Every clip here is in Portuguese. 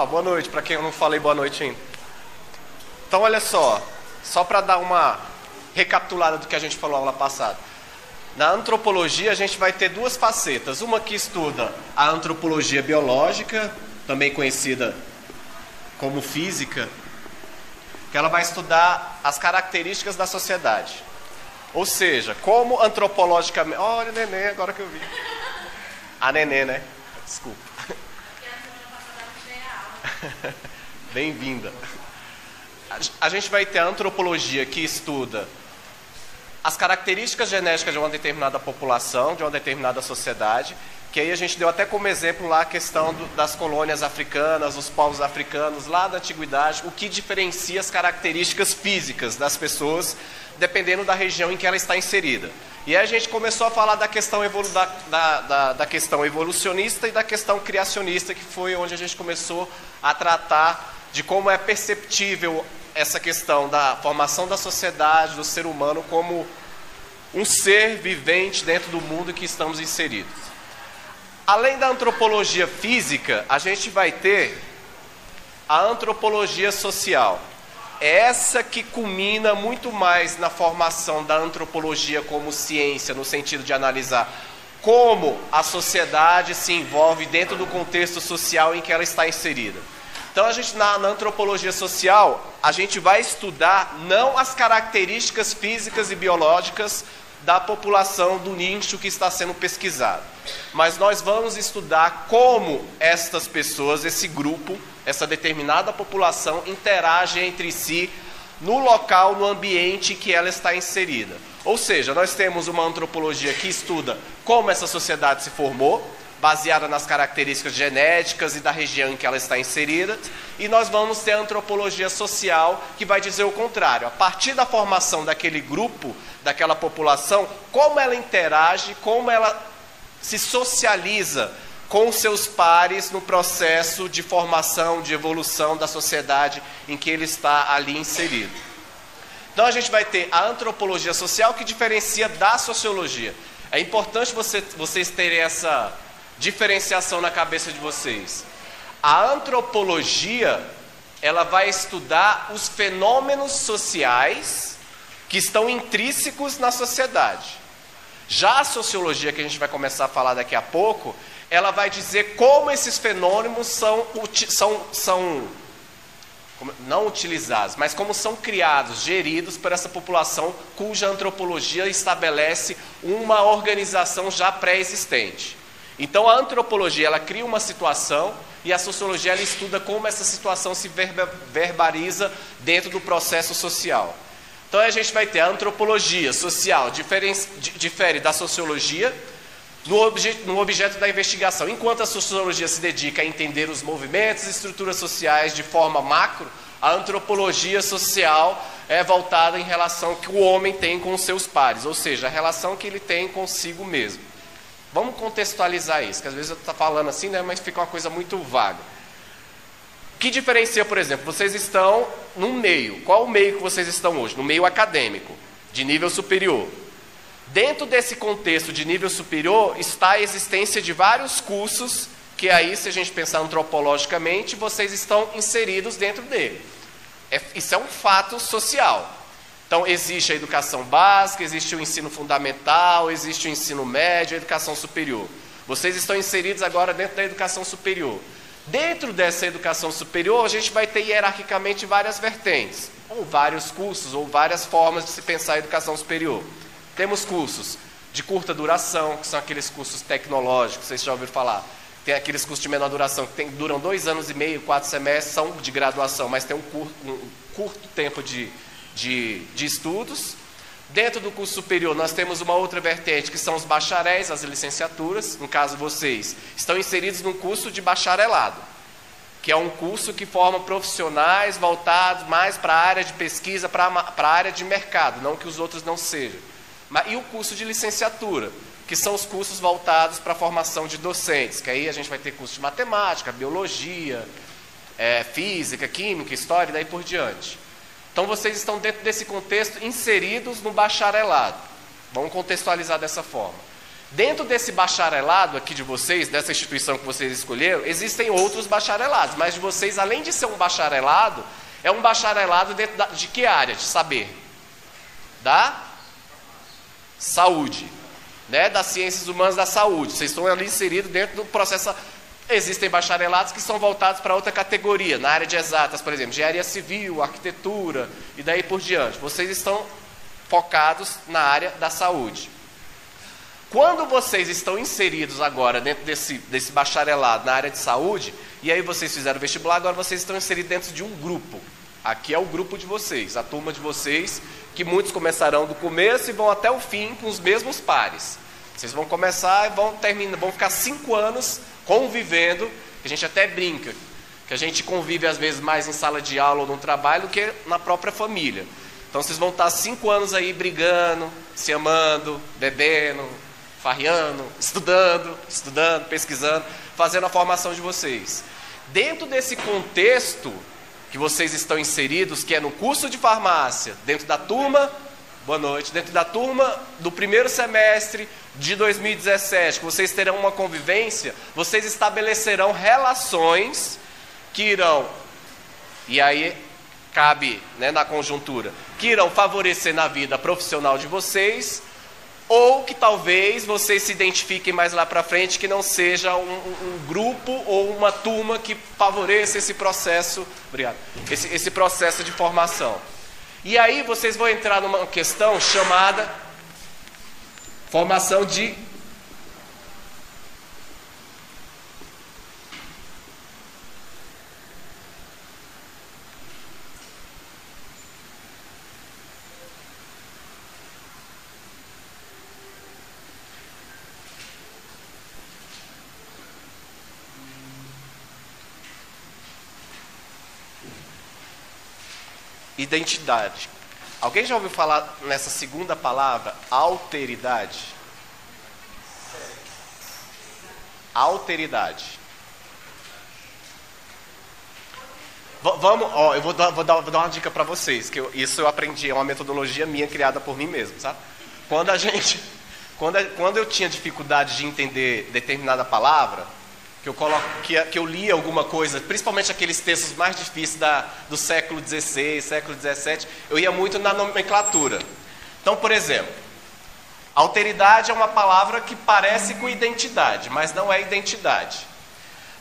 Boa noite, para quem eu não falei boa noite ainda. Então, olha só para dar uma recapitulada do que a gente falou na aula passada. Na antropologia, a gente vai ter duas facetas. Uma que estuda a antropologia biológica, também conhecida como física, que ela vai estudar as características da sociedade. Ou seja, como antropologicamente... Olha a neném, agora que eu vi. A neném, né? Desculpa. Bem-vinda. A gente vai ter a antropologia que estuda as características genéticas de uma determinada população, de uma determinada sociedade, que aí a gente deu até como exemplo lá a questão das colônias africanas, os povos africanos, lá da antiguidade, o que diferencia as características físicas das pessoas, dependendo da região em que ela está inserida. E aí a gente começou a falar da questão, da questão evolucionista e da questão criacionista, que foi onde a gente começou a tratar de como é perceptível essa questão da formação da sociedade, do ser humano como um ser vivente dentro do mundo que estamos inseridos. Além da antropologia física, a gente vai ter a antropologia social. É essa que culmina muito mais na formação da antropologia como ciência, no sentido de analisar como a sociedade se envolve dentro do contexto social em que ela está inserida. Então, a gente, na antropologia social, a gente vai estudar não as características físicas e biológicas da população do nicho que está sendo pesquisado, mas nós vamos estudar como estas pessoas, esse grupo, essa determinada população interage entre si no local, no ambiente que ela está inserida. Ou seja, nós temos uma antropologia que estuda como essa sociedade se formou, baseada nas características genéticas e da região em que ela está inserida, e nós vamos ter a antropologia social, que vai dizer o contrário. A partir da formação daquele grupo, daquela população, como ela interage, como ela se socializa com seus pares no processo de formação, de evolução da sociedade em que ele está ali inserido. Então a gente vai ter a antropologia social, que diferencia da sociologia. É importante vocês terem essa diferenciação na cabeça de vocês. A antropologia, ela vai estudar os fenômenos sociais que estão intrínsecos na sociedade. Já a sociologia, que a gente vai começar a falar daqui a pouco, ela vai dizer como esses fenômenos são não utilizados, mas como são criados, geridos por essa população cuja antropologia estabelece uma organização já pré-existente. Então a antropologia, ela cria uma situação e a sociologia, ela estuda como essa situação se verbaliza dentro do processo social. Então a gente vai ter a antropologia social, difere da sociologia no objeto da investigação. Enquanto a sociologia se dedica a entender os movimentos e estruturas sociais de forma macro, a antropologia social é voltada em relação que o homem tem com os seus pares, ou seja, a relação que ele tem consigo mesmo. Vamos contextualizar isso, que às vezes eu estou falando assim, né, mas fica uma coisa muito vaga. O que diferencia, por exemplo, vocês estão num meio. Qual o meio que vocês estão hoje? No meio acadêmico, de nível superior. Dentro desse contexto de nível superior está a existência de vários cursos que aí, se a gente pensar antropologicamente, vocês estão inseridos dentro dele. Isso é um fato social. Então, existe a educação básica, existe o ensino fundamental, existe o ensino médio, a educação superior. Vocês estão inseridos agora dentro da educação superior. Dentro dessa educação superior, a gente vai ter hierarquicamente várias vertentes, ou vários cursos, ou várias formas de se pensar a educação superior. Temos cursos de curta duração, que são aqueles cursos tecnológicos, vocês já ouviram falar. Tem aqueles cursos de menor duração, que duram 2 anos e meio, 4 semestres, são de graduação, mas tem um curto tempo de estudos. Dentro do curso superior nós temos uma outra vertente, que são os bacharéis, as licenciaturas. No caso, vocês estão inseridos num curso de bacharelado, que é um curso que forma profissionais voltados mais para a área de pesquisa, para a área de mercado, não que os outros não sejam. E o curso de licenciatura, que são os cursos voltados para a formação de docentes, que aí a gente vai ter curso de matemática, biologia, física, química, história e daí por diante. Então vocês estão dentro desse contexto inseridos no bacharelado. Vamos contextualizar dessa forma. Dentro desse bacharelado aqui de vocês, dessa instituição que vocês escolheram, existem outros bacharelados, mas de vocês, além de ser um bacharelado, é um bacharelado dentro de que área de saber? Da saúde, né? Das ciências humanas da saúde. Vocês estão ali inseridos dentro do processo. Existem bacharelados que são voltados para outra categoria, na área de exatas, por exemplo, engenharia civil, arquitetura e daí por diante. Vocês estão focados na área da saúde. Quando vocês estão inseridos agora dentro desse bacharelado na área de saúde, e aí vocês fizeram o vestibular, agora vocês estão inseridos dentro de um grupo. Aqui é o grupo de vocês, a turma de vocês, que muitos começarão do começo e vão até o fim com os mesmos pares. Vocês vão começar e vão ficar 5 anos convivendo, que a gente até brinca, que a gente convive às vezes mais em sala de aula ou no trabalho do que na própria família. Então vocês vão estar 5 anos aí brigando, se amando, bebendo, farreando, estudando, pesquisando, fazendo a formação de vocês. Dentro desse contexto que vocês estão inseridos, que é no curso de farmácia, dentro da turma, boa noite, dentro da turma do primeiro semestre de 2017, que vocês terão uma convivência, vocês estabelecerão relações que irão, e aí cabe, né, na conjuntura, que irão favorecer na vida profissional de vocês, ou que talvez vocês se identifiquem mais lá para frente, que não seja um grupo ou uma turma que favoreça esse processo, obrigado, esse processo de formação. E aí vocês vão entrar numa questão chamada formação de identidade. Alguém já ouviu falar nessa segunda palavra, alteridade? Alteridade. Vamos, ó, eu vou dar uma dica para vocês, que isso eu aprendi, é uma metodologia minha criada por mim mesmo, sabe? Quando eu tinha dificuldade de entender determinada palavra, que eu lia alguma coisa, principalmente aqueles textos mais difíceis do século XVI, século XVII, eu ia muito na nomenclatura. Então, por exemplo, alteridade é uma palavra que parece com identidade, mas não é identidade.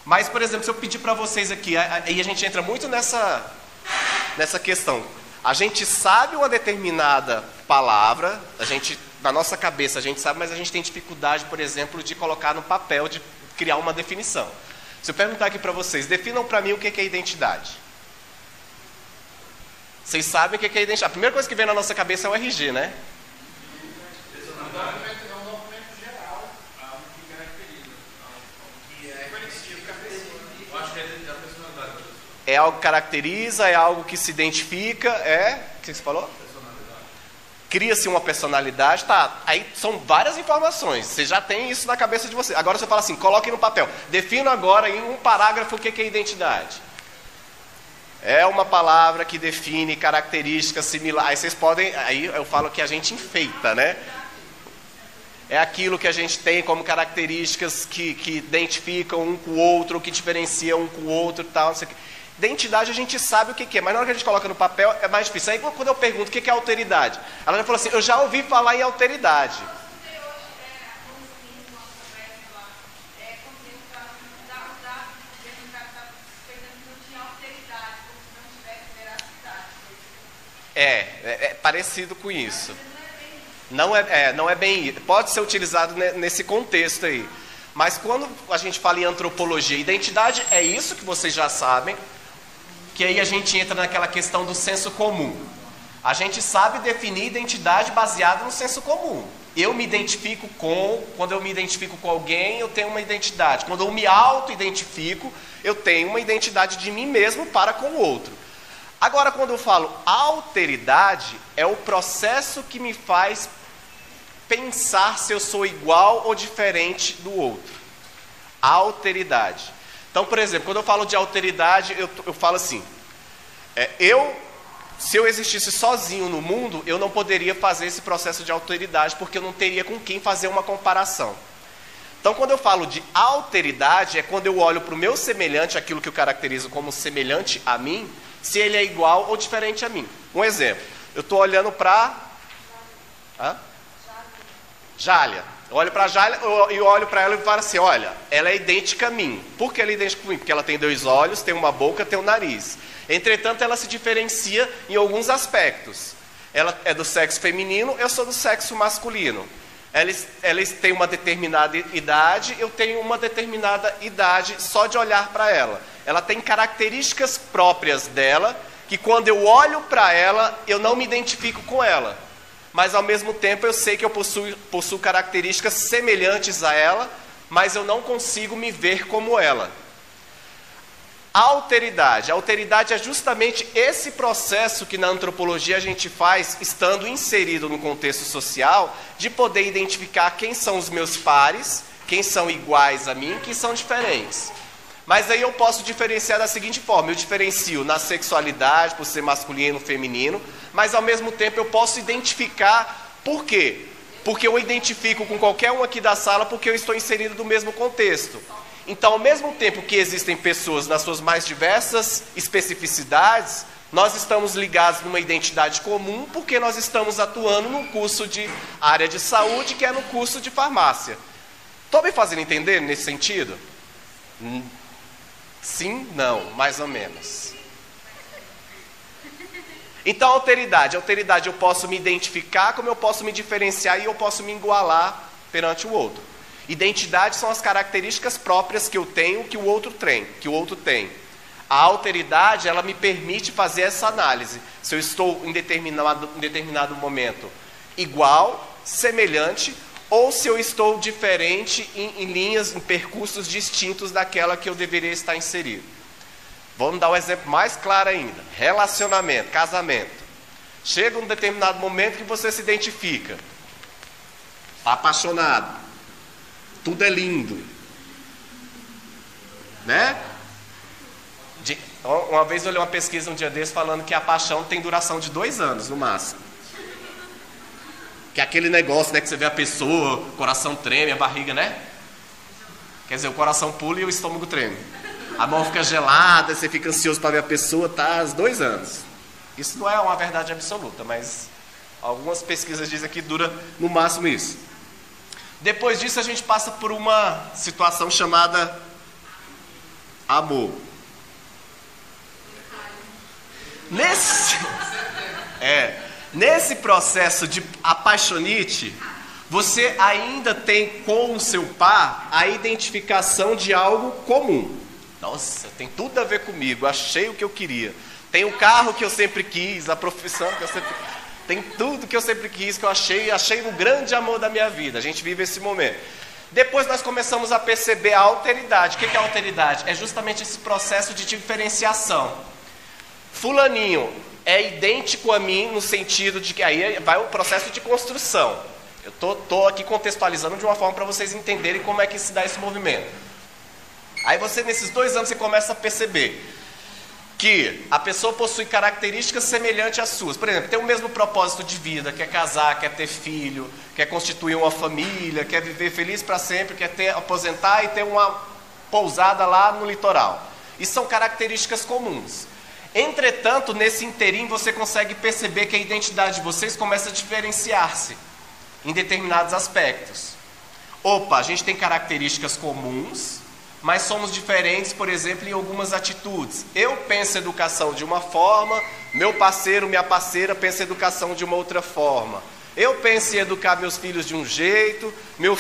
Mas, por exemplo, se eu pedir para vocês aqui, aí a gente entra muito nessa questão. A gente sabe uma determinada palavra, na nossa cabeça a gente sabe, mas a gente tem dificuldade, por exemplo, de colocar no papel, de criar uma definição. Se eu perguntar aqui para vocês, definam para mim o que é identidade. Vocês sabem o que é identidade. A primeira coisa que vem na nossa cabeça é o RG, né? É algo que caracteriza, é algo que se identifica, o que você falou? Cria-se uma personalidade, tá, aí são várias informações, você já tem isso na cabeça de você. Agora você fala assim, coloque no papel, defina agora em um parágrafo o que é identidade. É uma palavra que define características similares, aí eu falo que a gente enfeita, né? É aquilo que a gente tem como características que identificam um com o outro, que diferenciam um com o outro e tal, não sei o que. Identidade a gente sabe o que é, mas na hora que a gente coloca no papel é mais difícil. Aí quando eu pergunto o que é alteridade, ela já falou assim, eu já ouvi falar em alteridade. É parecido com isso. Não é bem, pode ser utilizado nesse contexto aí. Mas quando a gente fala em antropologia, identidade é isso que vocês já sabem, que aí a gente entra naquela questão do senso comum. A gente sabe definir identidade baseada no senso comum. Quando eu me identifico com alguém, eu tenho uma identidade. Quando eu me auto-identifico, eu tenho uma identidade de mim mesmo para com o outro. Agora, quando eu falo alteridade, é o processo que me faz pensar se eu sou igual ou diferente do outro. Alteridade. Então, por exemplo, quando eu falo de alteridade, eu falo assim, eu Se eu existisse sozinho no mundo, eu não poderia fazer esse processo de alteridade, porque eu não teria com quem fazer uma comparação. Então, quando eu falo de alteridade, é quando eu olho para o meu semelhante, aquilo que eu caracterizo como semelhante a mim, se ele é igual ou diferente a mim. Um exemplo, eu estou olhando para... Jália. Eu olho para a Jália e olho para ela e falo assim, olha, ela é idêntica a mim. Por que ela é idêntica a mim? Porque ela tem 2 olhos, tem uma boca, tem um nariz. Entretanto, ela se diferencia em alguns aspectos. Ela é do sexo feminino, eu sou do sexo masculino. Elas têm uma determinada idade, eu tenho uma determinada idade só de olhar para ela. Ela tem características próprias dela, que quando eu olho para ela, eu não me identifico com ela. Mas ao mesmo tempo eu sei que eu possuo características semelhantes a ela, mas eu não consigo me ver como ela. A alteridade é justamente esse processo que na antropologia a gente faz, estando inserido no contexto social, de poder identificar quem são os meus pares, quem são iguais a mim, quem são diferentes. Mas aí eu posso diferenciar da seguinte forma, eu diferencio na sexualidade, por ser masculino, feminino, mas ao mesmo tempo eu posso identificar por quê? Porque eu identifico com qualquer um aqui da sala porque eu estou inserido no mesmo contexto. Então, ao mesmo tempo que existem pessoas nas suas mais diversas especificidades, nós estamos ligados numa identidade comum porque nós estamos atuando num curso de área de saúde, que é no curso de farmácia. Estou me fazendo entender nesse sentido? Sim, não, mais ou menos. Então, alteridade eu posso me identificar, como eu posso me diferenciar e eu posso me igualar perante o outro. Identidade são as características próprias que eu tenho, que o outro tem. A alteridade, ela me permite fazer essa análise. Se eu estou em determinado momento igual, semelhante, ou se eu estou diferente em linhas, em percursos distintos daquela que eu deveria estar inserido. Vamos dar um exemplo mais claro ainda. Relacionamento, casamento. Chega um determinado momento que você se identifica. Está apaixonado. Tudo é lindo. Né? Uma vez eu li uma pesquisa um dia desse falando que a paixão tem duração de 2 anos no máximo. Que é aquele negócio, né, que você vê a pessoa, o coração treme, a barriga, né? Quer dizer, o coração pula e o estômago treme. A mão fica gelada, você fica ansioso para ver a pessoa, tá, 2 anos. Isso não é uma verdade absoluta, mas algumas pesquisas dizem que dura no máximo isso. Depois disso a gente passa por uma situação chamada amor. Nesse processo de apaixonite, você ainda tem com o seu par a identificação de algo comum. Nossa, tem tudo a ver comigo, achei o que eu queria. Tem o carro que eu sempre quis, a profissão que eu sempre... Tem tudo que eu sempre quis, que eu achei o grande amor da minha vida. A gente vive esse momento. Depois nós começamos a perceber a alteridade. O que é a alteridade? É justamente esse processo de diferenciação. Fulaninho é idêntico a mim no sentido de que aí vai o processo de construção. Eu tô aqui contextualizando de uma forma para vocês entenderem como é que se dá esse movimento. Aí você, nesses 2 anos, você começa a perceber que a pessoa possui características semelhantes às suas. Por exemplo, tem o mesmo propósito de vida, quer casar, quer ter filho, quer constituir uma família, quer viver feliz para sempre, quer aposentar e ter uma pousada lá no litoral. Isso são características comuns. Entretanto, nesse interim, você consegue perceber que a identidade de vocês começa a diferenciar-se em determinados aspectos. Opa, a gente tem características comuns, mas somos diferentes, por exemplo, em algumas atitudes. Eu penso educação de uma forma, meu parceiro, minha parceira pensa educação de uma outra forma. Eu penso em educar meus filhos de um jeito, meu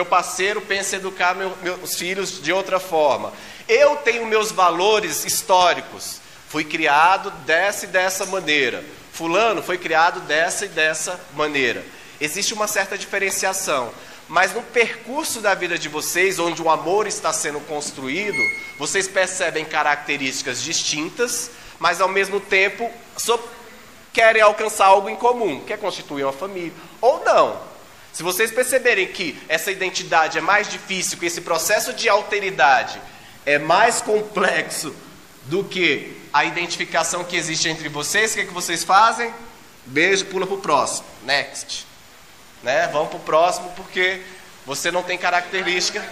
parceiro pensa em educar meus filhos de outra forma. Eu tenho meus valores históricos. Fui criado dessa e dessa maneira. Fulano foi criado dessa e dessa maneira. Existe uma certa diferenciação. Mas no percurso da vida de vocês, onde o amor está sendo construído, vocês percebem características distintas, mas ao mesmo tempo querem alcançar algo em comum, quer constituir uma família, ou não. Se vocês perceberem que essa identidade é mais difícil, que esse processo de alteridade é mais complexo do que a identificação que existe entre vocês. O que vocês fazem? Beijo, pula para o próximo. Next. Né? Vamos para o próximo porque você não tem característica.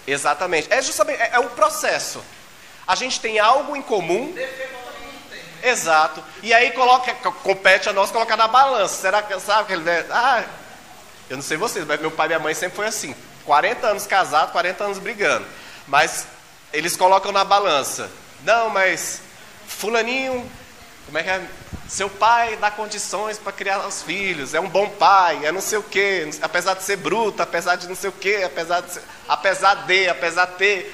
Exatamente. É justamente o processo. A gente tem algo em comum. Exato. E aí compete a nós colocar na balança. Será que sabe que ele deve... eu não sei vocês, mas meu pai e minha mãe sempre foi assim. 40 anos casados, 40 anos brigando. Mas eles colocam na balança. Não, mas fulaninho, como é que é? Seu pai dá condições para criar os filhos, é um bom pai, é não sei o quê, apesar de ser bruto, apesar de não sei o quê, apesar de ter,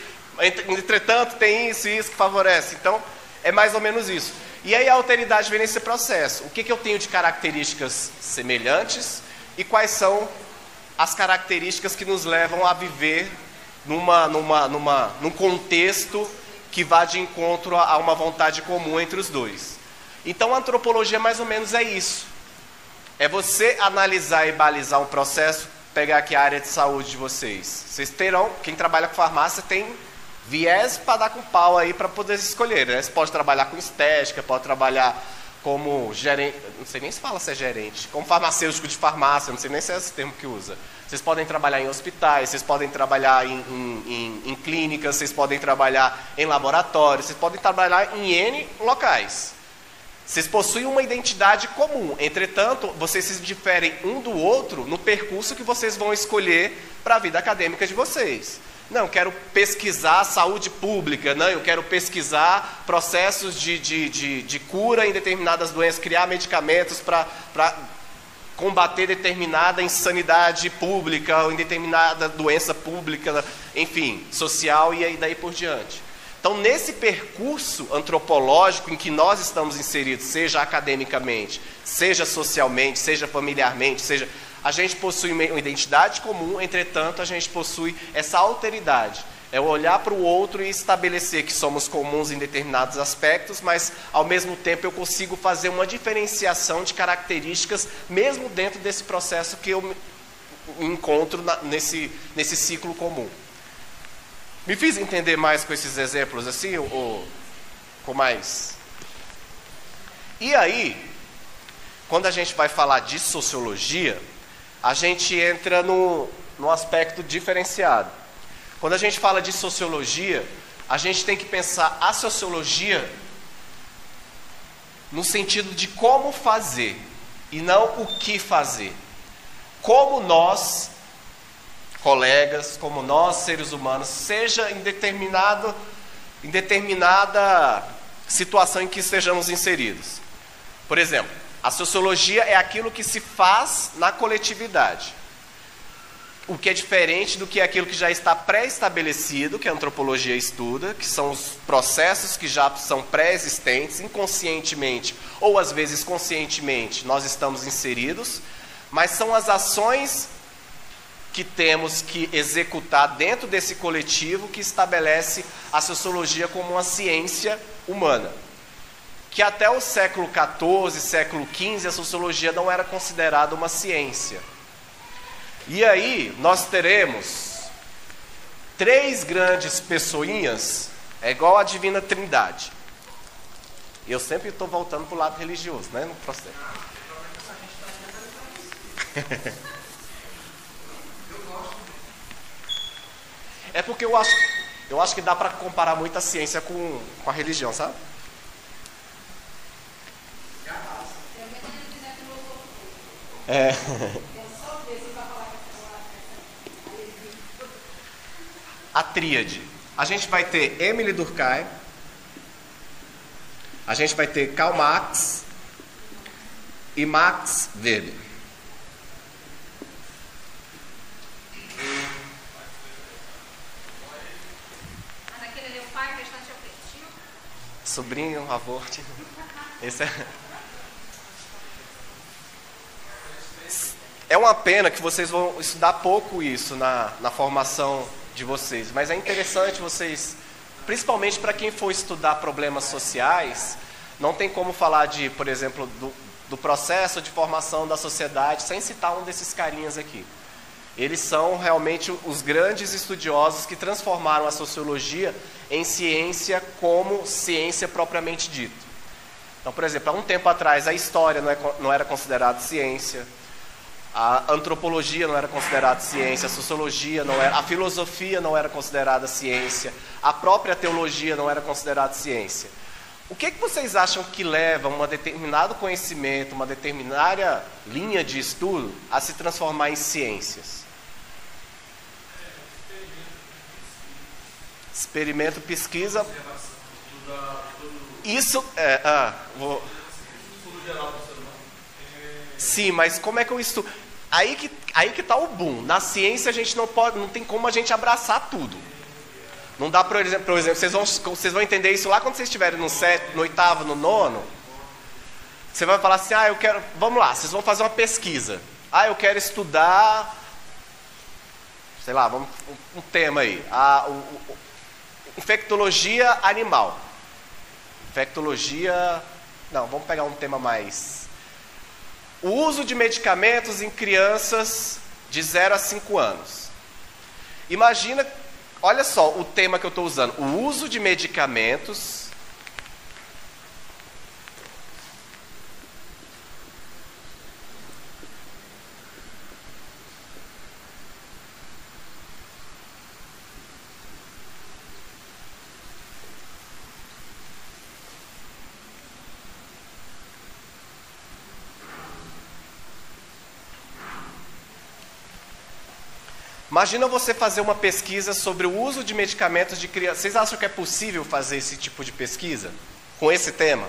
entretanto tem isso e isso que favorece. Então, é mais ou menos isso. E aí a alteridade vem nesse processo. O que eu tenho de características semelhantes e quais são as características que nos levam a viver num contexto que vá de encontro a uma vontade comum entre os dois. Então a antropologia mais ou menos é isso. É você analisar e balizar um processo, pegar aqui a área de saúde de vocês. Vocês terão, quem trabalha com farmácia tem viés para dar com pau aí para poder escolher, né? Você pode trabalhar com estética, pode trabalhar como gerente, não sei nem se fala se é gerente, como farmacêutico de farmácia, não sei nem se é esse termo que usa. Vocês podem trabalhar em hospitais, vocês podem trabalhar em clínicas, vocês podem trabalhar em laboratórios, vocês podem trabalhar em N locais. Vocês possuem uma identidade comum, entretanto, vocês se diferem um do outro no percurso que vocês vão escolher para a vida acadêmica de vocês. Não, eu quero pesquisar saúde pública, não, eu quero pesquisar processos de cura em determinadas doenças, criar medicamentos para combater determinada insanidade pública, ou em determinada doença pública, enfim, social e aí daí por diante. Então, nesse percurso antropológico em que nós estamos inseridos, seja academicamente, seja socialmente, seja familiarmente, a gente possui uma identidade comum, entretanto, a gente possui essa alteridade. É olhar para o outro e estabelecer que somos comuns em determinados aspectos, mas, ao mesmo tempo, eu consigo fazer uma diferenciação de características, mesmo dentro desse processo que eu me encontro nesse ciclo comum. Me fiz entender mais com esses exemplos assim, ou com mais? E aí, quando a gente vai falar de sociologia, a gente entra no aspecto diferenciado. Quando a gente fala de sociologia, a gente tem que pensar a sociologia no sentido de como fazer, e não o que fazer. Como nós, colegas, como nós, seres humanos, seja em determinada situação em que estejamos inseridos. Por exemplo, a sociologia é aquilo que se faz na coletividade. O que é diferente do que aquilo que já está pré-estabelecido, que a antropologia estuda, que são os processos que já são pré-existentes, inconscientemente ou às vezes conscientemente nós estamos inseridos, mas são as ações que temos que executar dentro desse coletivo que estabelece a sociologia como uma ciência humana. Que até o século XIV, século XV, a sociologia não era considerada uma ciência. E aí nós teremos 3 grandes pessoinhas, é igual a Divina Trindade. Eu sempre estou voltando para o lado religioso, né, no processo. É porque eu acho que dá para comparar muito a ciência com a religião, sabe? A tríade. A gente vai ter Émile Durkheim, a gente vai ter Karl Marx e Max Weber. Sobrinho, avô. Esse é uma pena que vocês vão estudar pouco isso na formação de vocês, mas é interessante vocês, principalmente para quem for estudar problemas sociais, não tem como falar de, por exemplo, do processo de formação da sociedade sem citar um desses carinhas aqui. Eles são realmente os grandes estudiosos que transformaram a sociologia em ciência como ciência propriamente dita. Então, por exemplo, há um tempo atrás a história não era considerada ciência, a antropologia não era considerada ciência, a sociologia não era, a filosofia não era considerada ciência, a própria teologia não era considerada ciência. O que vocês acham que leva um determinado conhecimento, uma determinada linha de estudo a se transformar em ciências? Experimento, pesquisa. Isso Sim, mas como é que eu estudo? Aí que está o boom. Na ciência a gente não tem como a gente abraçar tudo. Não dá, por exemplo, vocês vão entender isso lá quando vocês estiverem no oitavo, no nono. Você vai falar assim, vamos lá, vocês vão fazer uma pesquisa. Eu quero estudar, sei lá, um tema aí, infectologia animal. Vamos pegar um tema mais... O uso de medicamentos em crianças de 0 a 5 anos. Imagina, olha só o tema que eu estou usando. O uso de medicamentos Imagina você fazer uma pesquisa sobre o uso de medicamentos de crianças. Vocês acham que é possível fazer esse tipo de pesquisa com esse tema?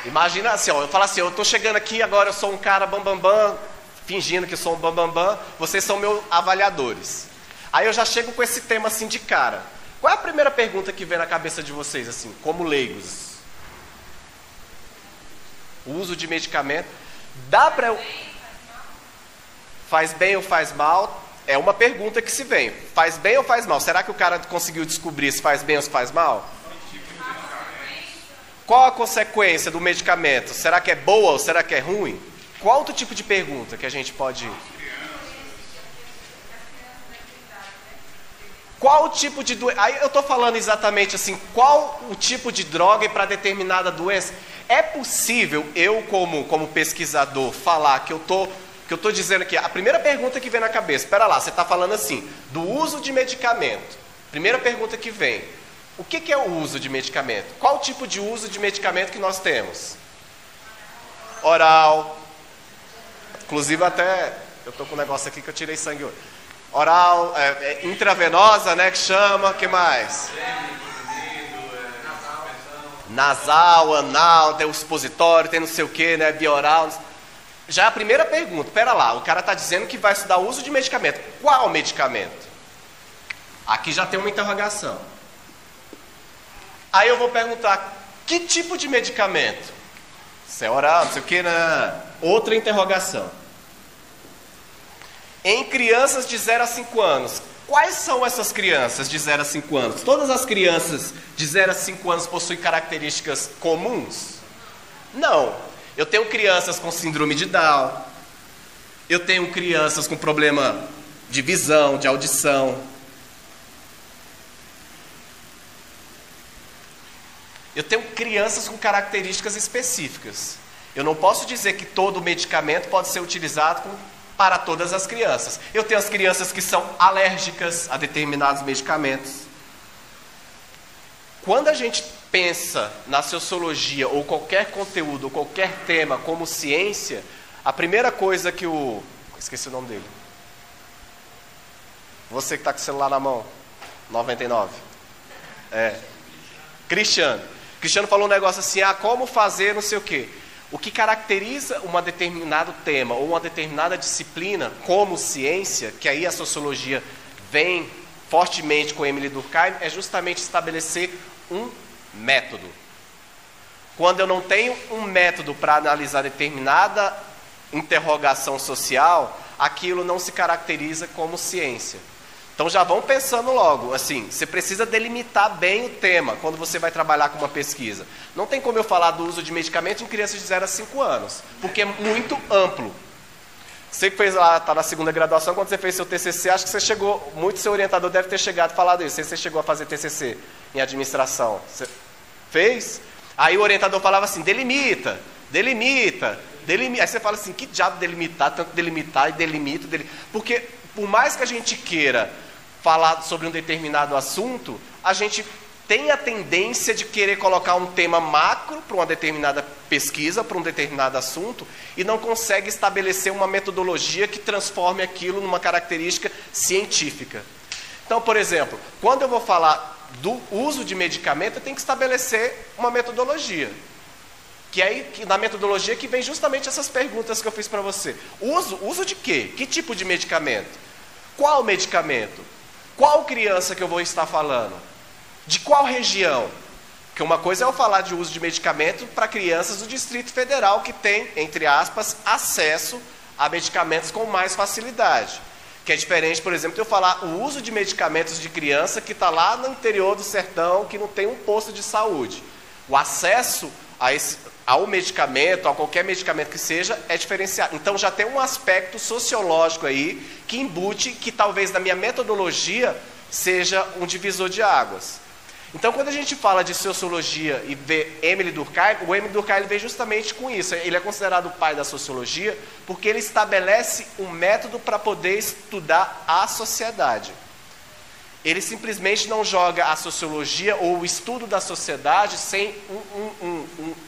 Imagina assim, eu falo assim, eu estou chegando aqui agora, eu sou um cara bambambam, fingindo que sou um bambambam, vocês são meus avaliadores. Aí eu já chego com esse tema assim de cara. Qual é a primeira pergunta que vem na cabeça de vocês, assim, como leigos? O uso de medicamento. Dá para eu... Faz bem ou faz mal? É uma pergunta que se vem. Faz bem ou faz mal? Será que o cara conseguiu descobrir se faz bem ou se faz mal? Qual a consequência do medicamento? Será que é boa ou será que é ruim? Qual outro tipo de pergunta que a gente pode... Qual o tipo de doença? Aí eu estou falando exatamente assim, qual o tipo de droga para determinada doença? É possível eu, como pesquisador, falar que eu estou dizendo aqui, a primeira pergunta que vem na cabeça, espera lá, você está falando assim, do uso de medicamento. Primeira pergunta que vem, o que é o uso de medicamento? Qual o tipo de uso de medicamento que nós temos? Oral. Inclusive até, eu estou com um negócio aqui que eu tirei sangue hoje. Oral, intravenosa, né, que chama, que mais? Nasal, anal, tem o supositório, tem não sei o que, né, bioral. Já é a primeira pergunta, pera lá, o cara está dizendo que vai estudar o uso de medicamento. Qual medicamento? Aqui já tem uma interrogação. Aí eu vou perguntar, que tipo de medicamento? Se é oral, não sei o que, né? Outra interrogação. Em crianças de 0 a 5 anos, quais são essas crianças de 0 a 5 anos? Todas as crianças de 0 a 5 anos possuem características comuns? Não. Eu tenho crianças com síndrome de Down, eu tenho crianças com problema de visão, de audição. Eu tenho crianças com características específicas. Eu não posso dizer que todo medicamento pode ser utilizado para todas as crianças. Eu tenho as crianças que são alérgicas a determinados medicamentos. Quando a gente pensa na sociologia ou qualquer conteúdo, ou qualquer tema como ciência, a primeira coisa que esqueci o nome dele. Você que está com o celular na mão, 99. Cristiano falou um negócio assim, como fazer não sei o quê. O que caracteriza um determinado tema ou uma determinada disciplina como ciência, que aí a sociologia vem fortemente com Emile Durkheim, é justamente estabelecer um método. Quando eu não tenho um método para analisar determinada interrogação social, aquilo não se caracteriza como ciência. Então já vão pensando logo, assim, você precisa delimitar bem o tema quando você vai trabalhar com uma pesquisa. Não tem como eu falar do uso de medicamentos em crianças de 0 a 5 anos, porque é muito amplo. Você que fez lá, está na segunda graduação, quando você fez seu TCC, acho que você chegou, muito seu orientador deve ter chegado e falado isso. Você chegou a fazer TCC em administração. Você fez? Aí o orientador falava assim, delimita. Aí você fala assim, que diabo delimitar, tanto delimitar e delimita. Porque por mais que a gente queira falar sobre um determinado assunto, a gente tem a tendência de querer colocar um tema macro para uma determinada pesquisa, para um determinado assunto, e não consegue estabelecer uma metodologia que transforme aquilo numa característica científica. Então, por exemplo, quando eu vou falar do uso de medicamento, eu tenho que estabelecer uma metodologia. Na metodologia que vem justamente essas perguntas que eu fiz para você. Uso de quê? Que tipo de medicamento? Qual medicamento? Qual criança que eu vou estar falando? De qual região? Porque uma coisa é eu falar de uso de medicamento para crianças do Distrito Federal que tem, entre aspas, acesso a medicamentos com mais facilidade. Que é diferente, por exemplo, de eu falar o uso de medicamentos de criança que está lá no interior do sertão, que não tem um posto de saúde. O acesso ao medicamento, a qualquer medicamento que seja, é diferenciado. Então já tem um aspecto sociológico aí que embute que talvez na minha metodologia seja um divisor de águas. Então, quando a gente fala de sociologia e vê Émile Durkheim, o Émile Durkheim veio justamente com isso. Ele é considerado o pai da sociologia porque ele estabelece um método para poder estudar a sociedade. Ele simplesmente não joga a sociologia ou o estudo da sociedade sem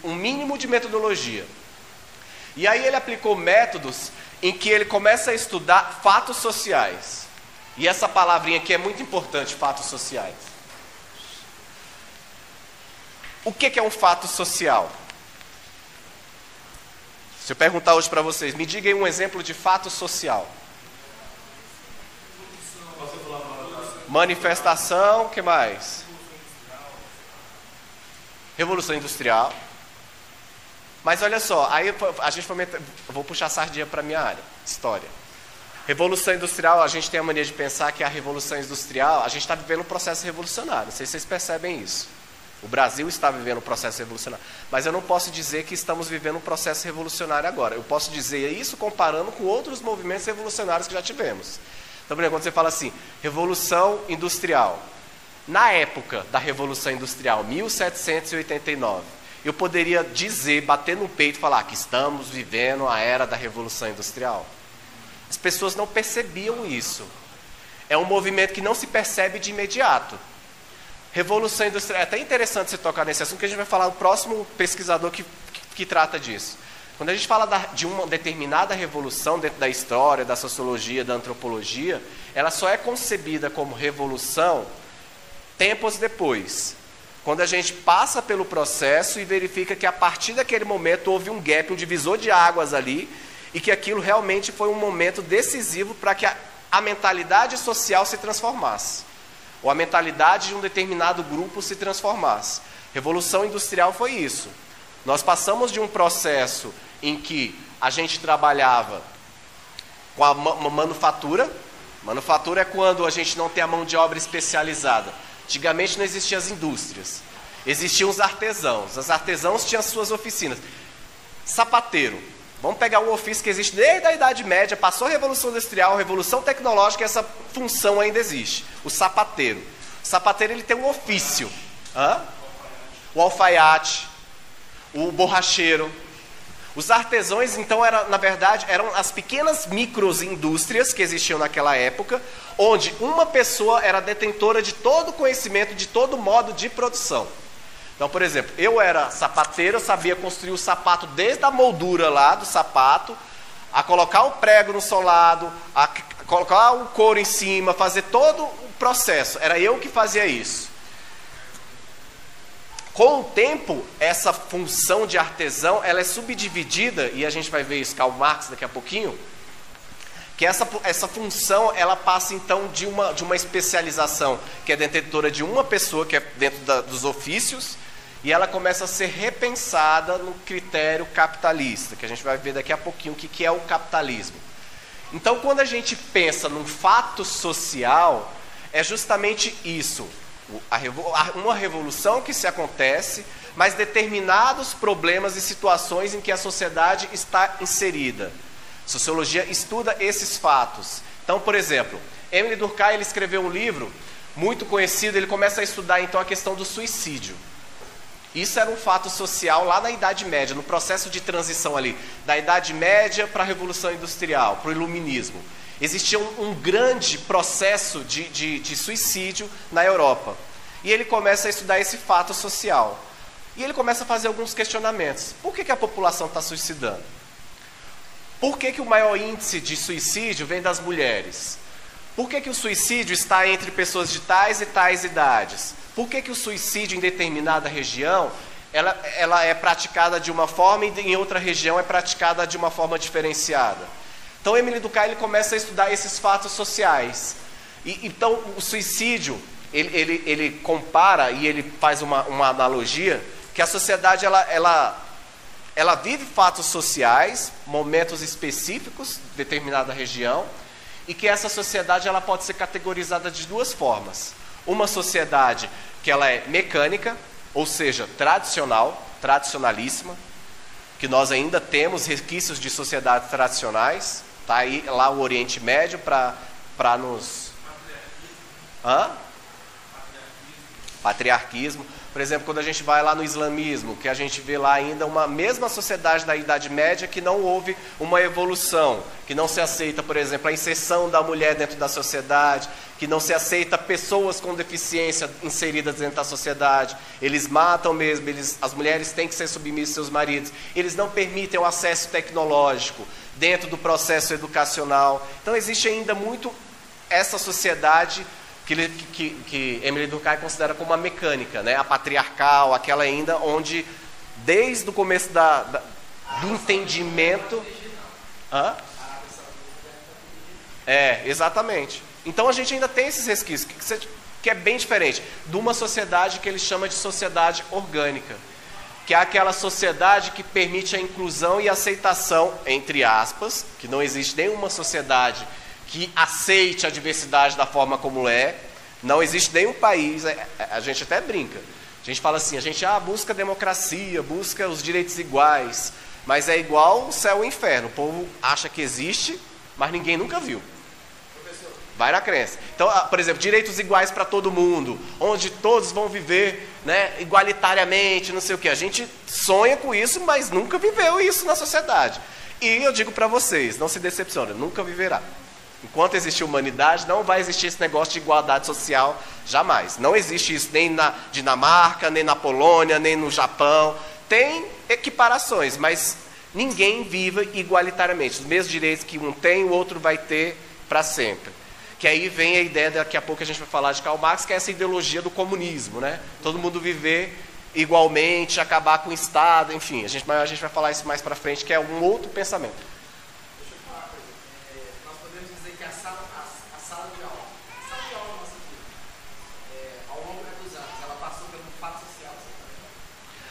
um mínimo de metodologia. E aí ele aplicou métodos em que ele começa a estudar fatos sociais. E essa palavrinha aqui é muito importante, fatos sociais. O que é um fato social? Se eu perguntar hoje para vocês, me digam um exemplo de fato social. Manifestação, o que mais? Revolução Industrial. Mas olha só, aí a gente vou puxar a sardinha para a minha área, história. Revolução Industrial, a gente tem a mania de pensar que a Revolução Industrial, a gente está vivendo um processo revolucionário, não sei se vocês percebem isso. O Brasil está vivendo um processo revolucionário. Mas eu não posso dizer que estamos vivendo um processo revolucionário agora. Eu posso dizer isso comparando com outros movimentos revolucionários que já tivemos. Então, por exemplo, quando você fala assim, Revolução Industrial. Na época da Revolução Industrial, 1789, eu poderia dizer, bater no peito e falar que estamos vivendo a era da Revolução Industrial. As pessoas não percebiam isso. É um movimento que não se percebe de imediato. Revolução Industrial, é até interessante você tocar nesse assunto, que a gente vai falar do próximo pesquisador que trata disso. Quando a gente fala de uma determinada revolução dentro da história, da sociologia, da antropologia, ela só é concebida como revolução tempos depois. Quando a gente passa pelo processo e verifica que a partir daquele momento houve um gap, um divisor de águas ali, e que aquilo realmente foi um momento decisivo para que a mentalidade social se transformasse. Ou a mentalidade de um determinado grupo se transformasse. Revolução Industrial foi isso. Nós passamos de um processo em que a gente trabalhava com a manufatura. Manufatura é quando a gente não tem a mão de obra especializada. Antigamente não existiam as indústrias. Existiam os artesãos. Os artesãos tinham as suas oficinas. Sapateiro. Vamos pegar um ofício que existe desde a Idade Média, passou a Revolução Industrial, a Revolução Tecnológica, essa função ainda existe. O sapateiro. O sapateiro ele tem um ofício. O alfaiate, o borracheiro. Os artesãos, então, na verdade, eram as pequenas microindústrias que existiam naquela época, onde uma pessoa era detentora de todo o conhecimento, de todo modo de produção. Então, por exemplo, eu era sapateiro, eu sabia construir o sapato desde a moldura lá do sapato, a colocar o prego no solado, a colocar o couro em cima, fazer todo o processo. Era eu que fazia isso. Com o tempo, essa função de artesão, ela é subdividida, e a gente vai ver isso, Karl Marx daqui a pouquinho, que essa função, ela passa então de uma especialização, que é detentora de uma pessoa, que é dentro dos ofícios, e ela começa a ser repensada no critério capitalista, que a gente vai ver daqui a pouquinho o que é o capitalismo. Então, quando a gente pensa num fato social, é justamente isso. Uma revolução que se acontece, mas determinados problemas e situações em que a sociedade está inserida. Sociologia estuda esses fatos. Então, por exemplo, Émile Durkheim ele escreveu um livro muito conhecido, ele começa a estudar então a questão do suicídio. Isso era um fato social lá na Idade Média, no processo de transição ali, da Idade Média para a Revolução Industrial, para o Iluminismo. Existia um grande processo de suicídio na Europa. E ele começa a estudar esse fato social. E ele começa a fazer alguns questionamentos. Por que a população está suicidando? Por que o maior índice de suicídio vem das mulheres? Por que o suicídio está entre pessoas de tais e tais idades? Por que o suicídio em determinada região ela é praticada de uma forma e em outra região é praticada de uma forma diferenciada? Então, Émile Durkheim ele começa a estudar esses fatos sociais. Então, o suicídio, ele compara e ele faz uma analogia que a sociedade ela vive fatos sociais, momentos específicos de determinada região, e que essa sociedade ela pode ser categorizada de duas formas. Uma sociedade que ela é mecânica, ou seja, tradicionalíssima, que nós ainda temos resquícios de sociedades tradicionais, tá aí lá o Oriente Médio para nos... Patriarquismo. Por exemplo, quando a gente vai lá no islamismo, que a gente vê lá ainda uma mesma sociedade da Idade Média que não houve uma evolução, que não se aceita, por exemplo, a inserção da mulher dentro da sociedade, que não se aceita pessoas com deficiência inseridas dentro da sociedade, eles matam mesmo, as mulheres têm que ser submissas aos seus maridos, eles não permitem o acesso tecnológico dentro do processo educacional. Então existe ainda muito essa sociedade que Émile Durkheim considera como uma mecânica, né? A patriarcal, aquela ainda onde, desde o começo do entendimento... Exatamente. Então a gente ainda tem esses resquícios, que é bem diferente de uma sociedade que ele chama de sociedade orgânica, que é aquela sociedade que permite a inclusão e aceitação, entre aspas, que não existe nenhuma sociedade que aceite a diversidade da forma como é. Não existe nenhum país, a gente até brinca, a gente fala assim, a gente busca democracia, busca os direitos iguais, mas é igual o céu e o inferno, o povo acha que existe, mas ninguém nunca viu. Vai na crença. Então, por exemplo, direitos iguais para todo mundo, onde todos vão viver, né, igualitariamente, não sei o que. A gente sonha com isso, mas nunca viveu isso na sociedade. E eu digo para vocês, não se decepcionem, nunca viverá. Enquanto existe humanidade, não vai existir esse negócio de igualdade social, jamais. Não existe isso nem na Dinamarca, nem na Polônia, nem no Japão. Tem equiparações, mas ninguém vive igualitariamente. Os mesmos direitos que um tem, o outro vai ter para sempre. Que aí vem a ideia, daqui a pouco a gente vai falar de Karl Marx, que é essa ideologia do comunismo, né? Todo mundo viver igualmente, acabar com o Estado, enfim. A gente vai falar isso mais para frente, que é um outro pensamento.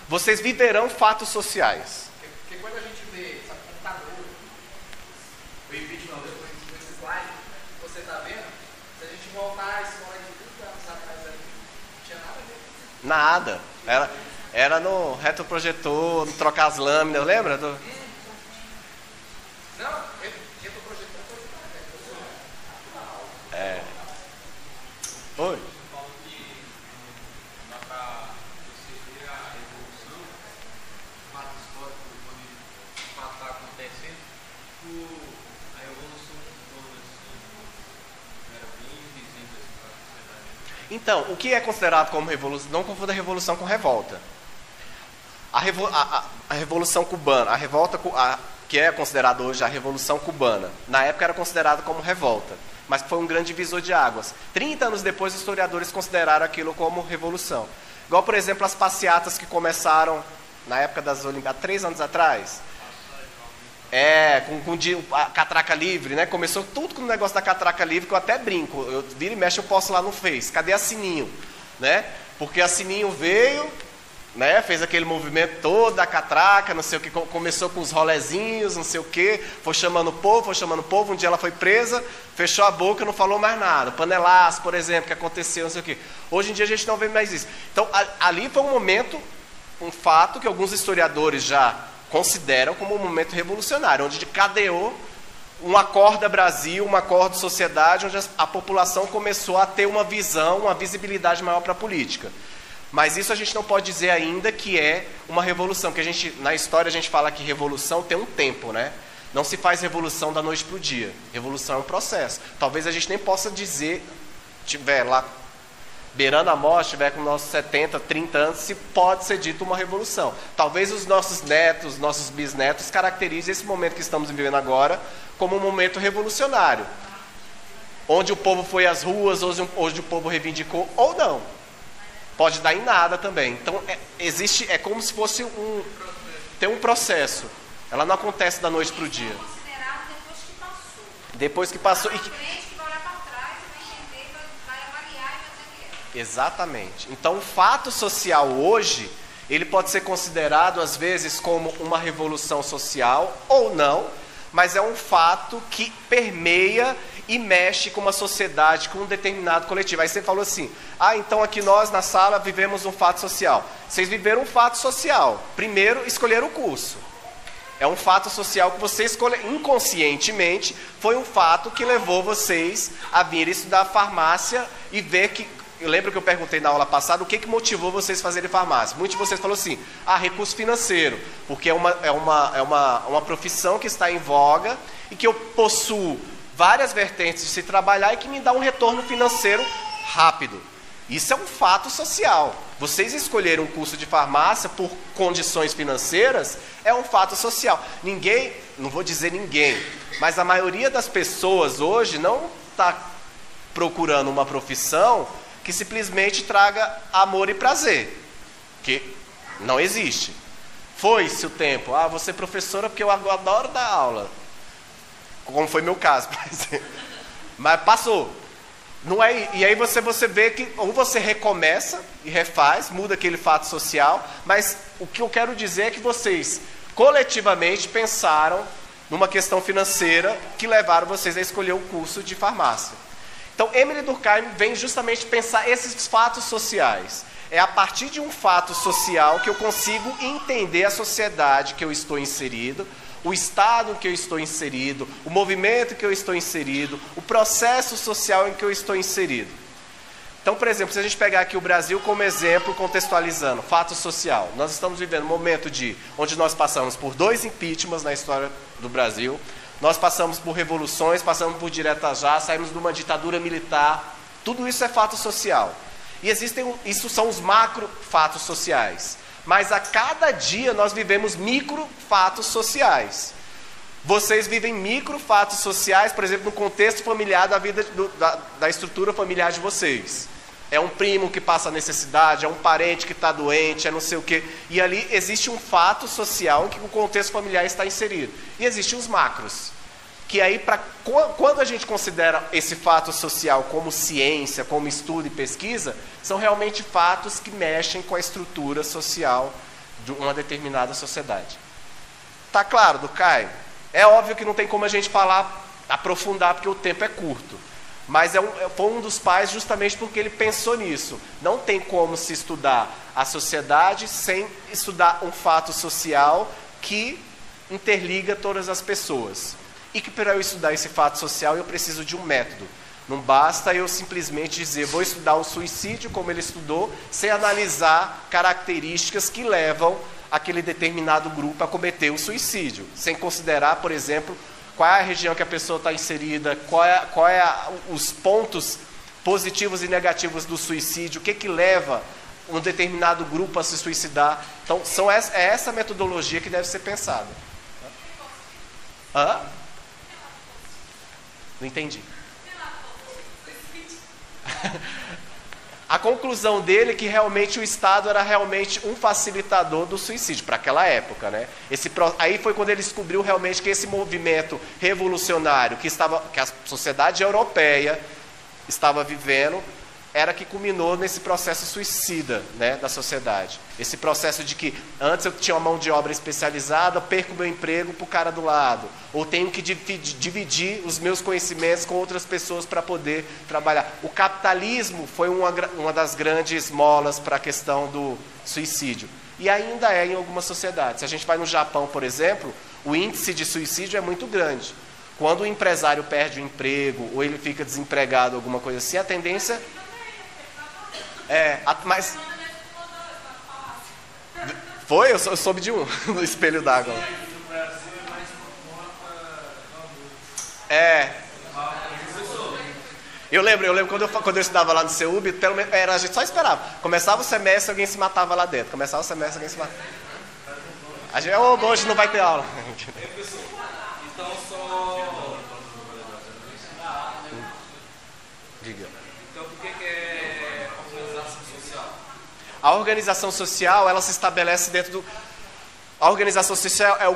Vocês viverão fatos sociais. Porque quando a gente vê, sabe, computador, o impeachment desse slide, você está vendo, se a gente voltar a escola de 30 anos atrás, não tinha nada a ver. Nada. Era no retroprojetor, no trocar as lâminas, lembra? Não, retroprojetor foi Oi. Então, o que é considerado como revolução? Não confunda revolução com revolta. A Revolução Cubana, que é considerada hoje a Revolução Cubana, na época era considerada como revolta, mas foi um grande divisor de águas. 30 anos depois, os historiadores consideraram aquilo como revolução. Igual, por exemplo, as passeatas que começaram na época das Olimpíadas, 3 anos atrás. Com a catraca livre, né? Começou tudo com o negócio da catraca livre, que eu até brinco. Eu viro e mexo, eu posto lá no Face. Cadê a Sininho? Né? Porque a Sininho veio, né? Fez aquele movimento todo da catraca, não sei o que, começou com os rolezinhos, não sei o que, foi chamando o povo, um dia ela foi presa, fechou a boca, não falou mais nada. Panelaço, por exemplo, que aconteceu, não sei o que. Hoje em dia a gente não vê mais isso. Então, ali foi um momento, um fato que alguns historiadores já consideram como um momento revolucionário, onde cadeou um acorda Brasil, um acordo sociedade, onde a população começou a ter uma visão, uma visibilidade maior para a política. Mas isso a gente não pode dizer ainda que é uma revolução, que na história a gente fala que revolução tem um tempo, né? Não se faz revolução da noite para o dia. Revolução é um processo. Talvez a gente nem possa dizer, tiver lá beirando a morte, tiver com nossos 70, 30 anos, se pode ser dito uma revolução. Talvez os nossos netos, nossos bisnetos caracterizem esse momento que estamos vivendo agora como um momento revolucionário, onde o povo foi às ruas, onde o povo reivindicou, ou não. Pode dar em nada também. Então, é como se fosse tem um processo. Ela não acontece da noite para o dia. Depois que passou. Exatamente. Então, o fato social hoje, ele pode ser considerado, às vezes, como uma revolução social, ou não, mas é um fato que permeia e mexe com uma sociedade, com um determinado coletivo. Aí você falou assim, então aqui nós na sala vivemos um fato social. Vocês viveram um fato social. Primeiro, escolheram o curso. É um fato social que você escolheu inconscientemente, foi um fato que levou vocês a vir estudar farmácia e ver que... Eu lembro que eu perguntei na aula passada o que motivou vocês a fazerem farmácia. Muitos de vocês falaram assim, recurso financeiro, porque é uma profissão que está em voga e que eu possuo várias vertentes de se trabalhar e que me dá um retorno financeiro rápido. Isso é um fato social. Vocês escolheram um curso de farmácia por condições financeiras, é um fato social. Ninguém, não vou dizer ninguém, mas a maioria das pessoas hoje não está procurando uma profissão que simplesmente traga amor e prazer, que não existe. Foi-se o tempo, vou ser professora porque eu adoro dar aula, como foi meu caso, por exemplo. Mas passou. Não é, e aí você vê que ou você recomeça e refaz, muda aquele fato social, mas o que eu quero dizer é que vocês coletivamente pensaram numa questão financeira que levaram vocês a escolher o curso de farmácia. Então, Émile Durkheim vem justamente pensar esses fatos sociais. É a partir de um fato social que eu consigo entender a sociedade que eu estou inserido, o estado em que eu estou inserido, o movimento em que eu estou inserido, o processo social em que eu estou inserido. Então, por exemplo, se a gente pegar aqui o Brasil como exemplo, contextualizando, fato social. Nós estamos vivendo um momento onde nós passamos por 2 impeachments na história do Brasil, nós passamos por revoluções, passamos por direta já, saímos de uma ditadura militar, tudo isso é fato social. E isso são os macro fatos sociais. Mas a cada dia nós vivemos micro fatos sociais. Vocês vivem micro fatos sociais, por exemplo, no contexto familiar da vida, da estrutura familiar de vocês. É um primo que passa necessidade, é um parente que está doente, é não sei o quê. E ali existe um fato social em que o contexto familiar está inserido. E existem os macros. Que aí, quando a gente considera esse fato social como ciência, como estudo e pesquisa, são realmente fatos que mexem com a estrutura social de uma determinada sociedade. Tá claro, Durkheim? É óbvio que não tem como a gente aprofundar, porque o tempo é curto. Mas foi um dos pais justamente porque ele pensou nisso. Não tem como se estudar a sociedade sem estudar um fato social que interliga todas as pessoas. E que para eu estudar esse fato social eu preciso de um método. Não basta eu simplesmente dizer, vou estudar o suicídio como ele estudou, sem analisar características que levam aquele determinado grupo a cometer o suicídio. Sem considerar, por exemplo, qual é a região que a pessoa está inserida, qual é os pontos positivos e negativos do suicídio, o que leva um determinado grupo a se suicidar. Então, é essa metodologia que deve ser pensada. Não entendi. A conclusão dele é que realmente o Estado era realmente um facilitador do suicídio, para aquela época, né? Aí foi quando ele descobriu realmente que esse movimento revolucionário que a sociedade europeia estava vivendo, era que culminou nesse processo suicida, né, da sociedade. Esse processo de que antes eu tinha uma mão de obra especializada, perco meu emprego para o cara do lado, ou tenho que dividir os meus conhecimentos com outras pessoas para poder trabalhar. O capitalismo foi uma das grandes molas para a questão do suicídio. E ainda é em algumas sociedades. Se a gente vai no Japão, por exemplo, o índice de suicídio é muito grande. Quando o empresário perde o emprego, ou ele fica desempregado, alguma coisa assim, a tendência... mas... Foi? Eu soube de um, no espelho d'água. Eu lembro quando eu estudava lá no CEUB, pelo menos, a gente só esperava. Começava o semestre, alguém se matava lá dentro. Começava o semestre, alguém se matava. A gente, hoje não vai ter aula. Então só... Diga. Então por que é organização social? A organização social, ela se estabelece dentro do... A organização social é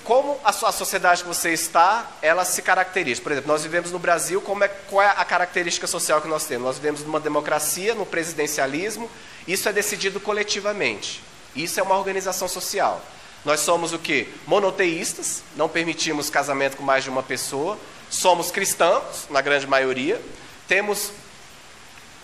como a sociedade que você está, ela se caracteriza. Por exemplo, nós vivemos no Brasil, qual é a característica social que nós temos? Nós vivemos numa democracia, no presidencialismo, isso é decidido coletivamente. Isso é uma organização social. Nós somos o quê? Monoteístas, não permitimos casamento com mais de uma pessoa, somos cristãos, na grande maioria, temos...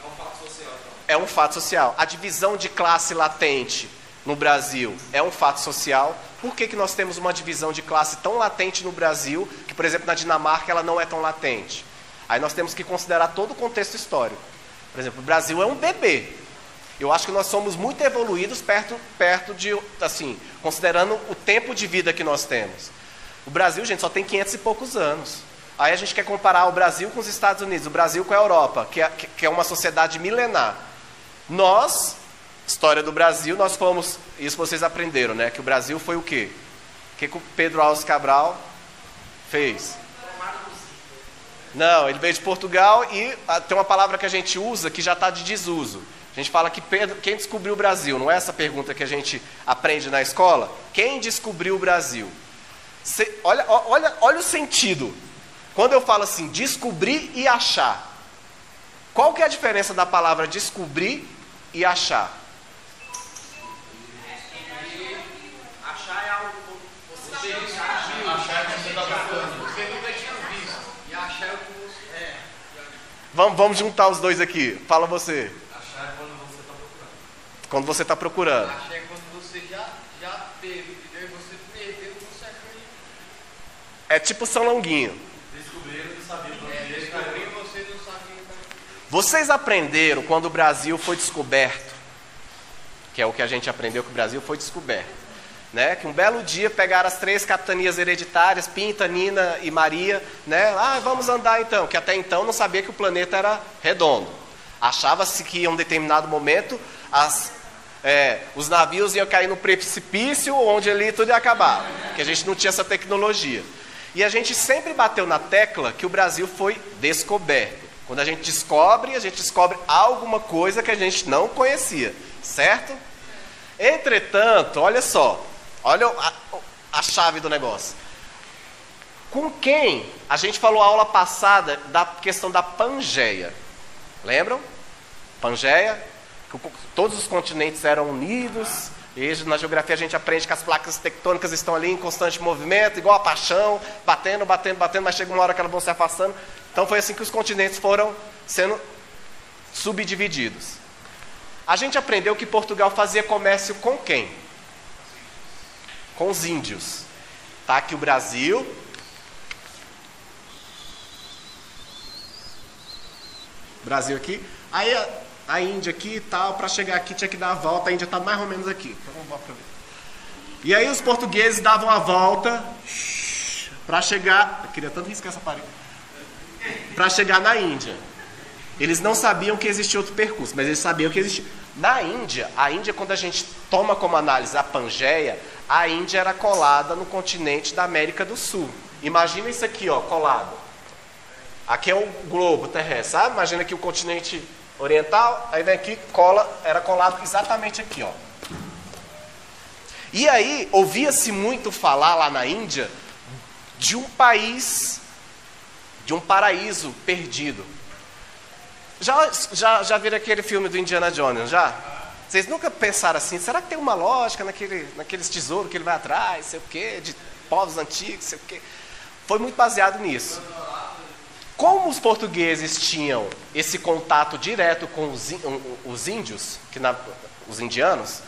É um fato social, então. É um fato social. A divisão de classe latente no Brasil é um fato social. Por que nós temos uma divisão de classe tão latente no Brasil, que, por exemplo, na Dinamarca ela não é tão latente? Aí nós temos que considerar todo o contexto histórico. Por exemplo, o Brasil é um bebê. Eu acho que nós somos muito evoluídos perto de, assim, considerando o tempo de vida que nós temos. O Brasil, gente, só tem 500 e poucos anos. Aí a gente quer comparar o Brasil com os Estados Unidos, o Brasil com a Europa, que é uma sociedade milenar. Nós... História do Brasil, nós fomos... Isso vocês aprenderam, né? Que o Brasil foi o quê? O que o Pedro Alves Cabral fez? Não, ele veio de Portugal e tem uma palavra que a gente usa que já está de desuso. A gente fala que quem descobriu o Brasil? Não é essa pergunta que a gente aprende na escola? Quem descobriu o Brasil? Olha o sentido. Quando eu falo assim, descobrir e achar. Qual que é a diferença da palavra descobrir e achar? Achar é algo que você já viu. Achar é que você está procurando. Você nunca tinha visto. E achar é o que você... É. Vamos juntar os dois aqui. Fala você. Achar é quando você está procurando. Quando você está procurando. Achar é quando você já teve. E daí você perdeu o que você acredita. É tipo São Longuinho. Descobriram e não sabiam para onde ele caiu. Você não sabia. Vocês aprenderam quando o Brasil foi descoberto, que é o que a gente aprendeu, que o Brasil foi descoberto, né? Que um belo dia pegaram as 3 capitanias hereditárias, Pinta, Nina e Maria, né? Vamos andar então, que até então não sabia que o planeta era redondo. Achava-se que em um determinado momento os navios iam cair no precipício, onde ali tudo ia acabar, que a gente não tinha essa tecnologia. E a gente sempre bateu na tecla que o Brasil foi descoberto. Quando a gente descobre alguma coisa que a gente não conhecia, certo? Entretanto, olha só, olha a chave do negócio. Com quem? A gente falou a aula passada da questão da Pangeia. Lembram? Pangeia, que todos os continentes eram unidos. E na geografia a gente aprende que as placas tectônicas estão ali em constante movimento, igual a paixão, batendo, mas chega uma hora que elas vão se afastando. Então foi assim que os continentes foram sendo subdivididos. A gente aprendeu que Portugal fazia comércio com quem? Com os índios. Tá aqui o Brasil. Brasil aqui. Aí a Índia aqui e tal, para chegar aqui tinha que dar a volta, a Índia está mais ou menos aqui. Então vamos para ver. E aí os portugueses davam a volta para chegar... Eu queria tanto riscar essa parede. Para chegar na Índia. Eles não sabiam que existia outro percurso, mas eles sabiam que existia. Na Índia, a Índia, quando a gente toma como análise a Pangeia, a Índia era colada no continente da América do Sul. Imagina isso aqui, ó, colado. Aqui é o globo terrestre, sabe? Imagina aqui o continente oriental, aí vem aqui, era colado exatamente aqui, ó. E aí, ouvia-se muito falar lá na Índia de um país, de um paraíso perdido. Já viram aquele filme do Indiana Jones, já? Vocês nunca pensaram assim, será que tem uma lógica naqueles tesouros que ele vai atrás, sei o quê, de povos antigos, sei o quê? Foi muito baseado nisso. Como os portugueses tinham esse contato direto com os índios, os indianos,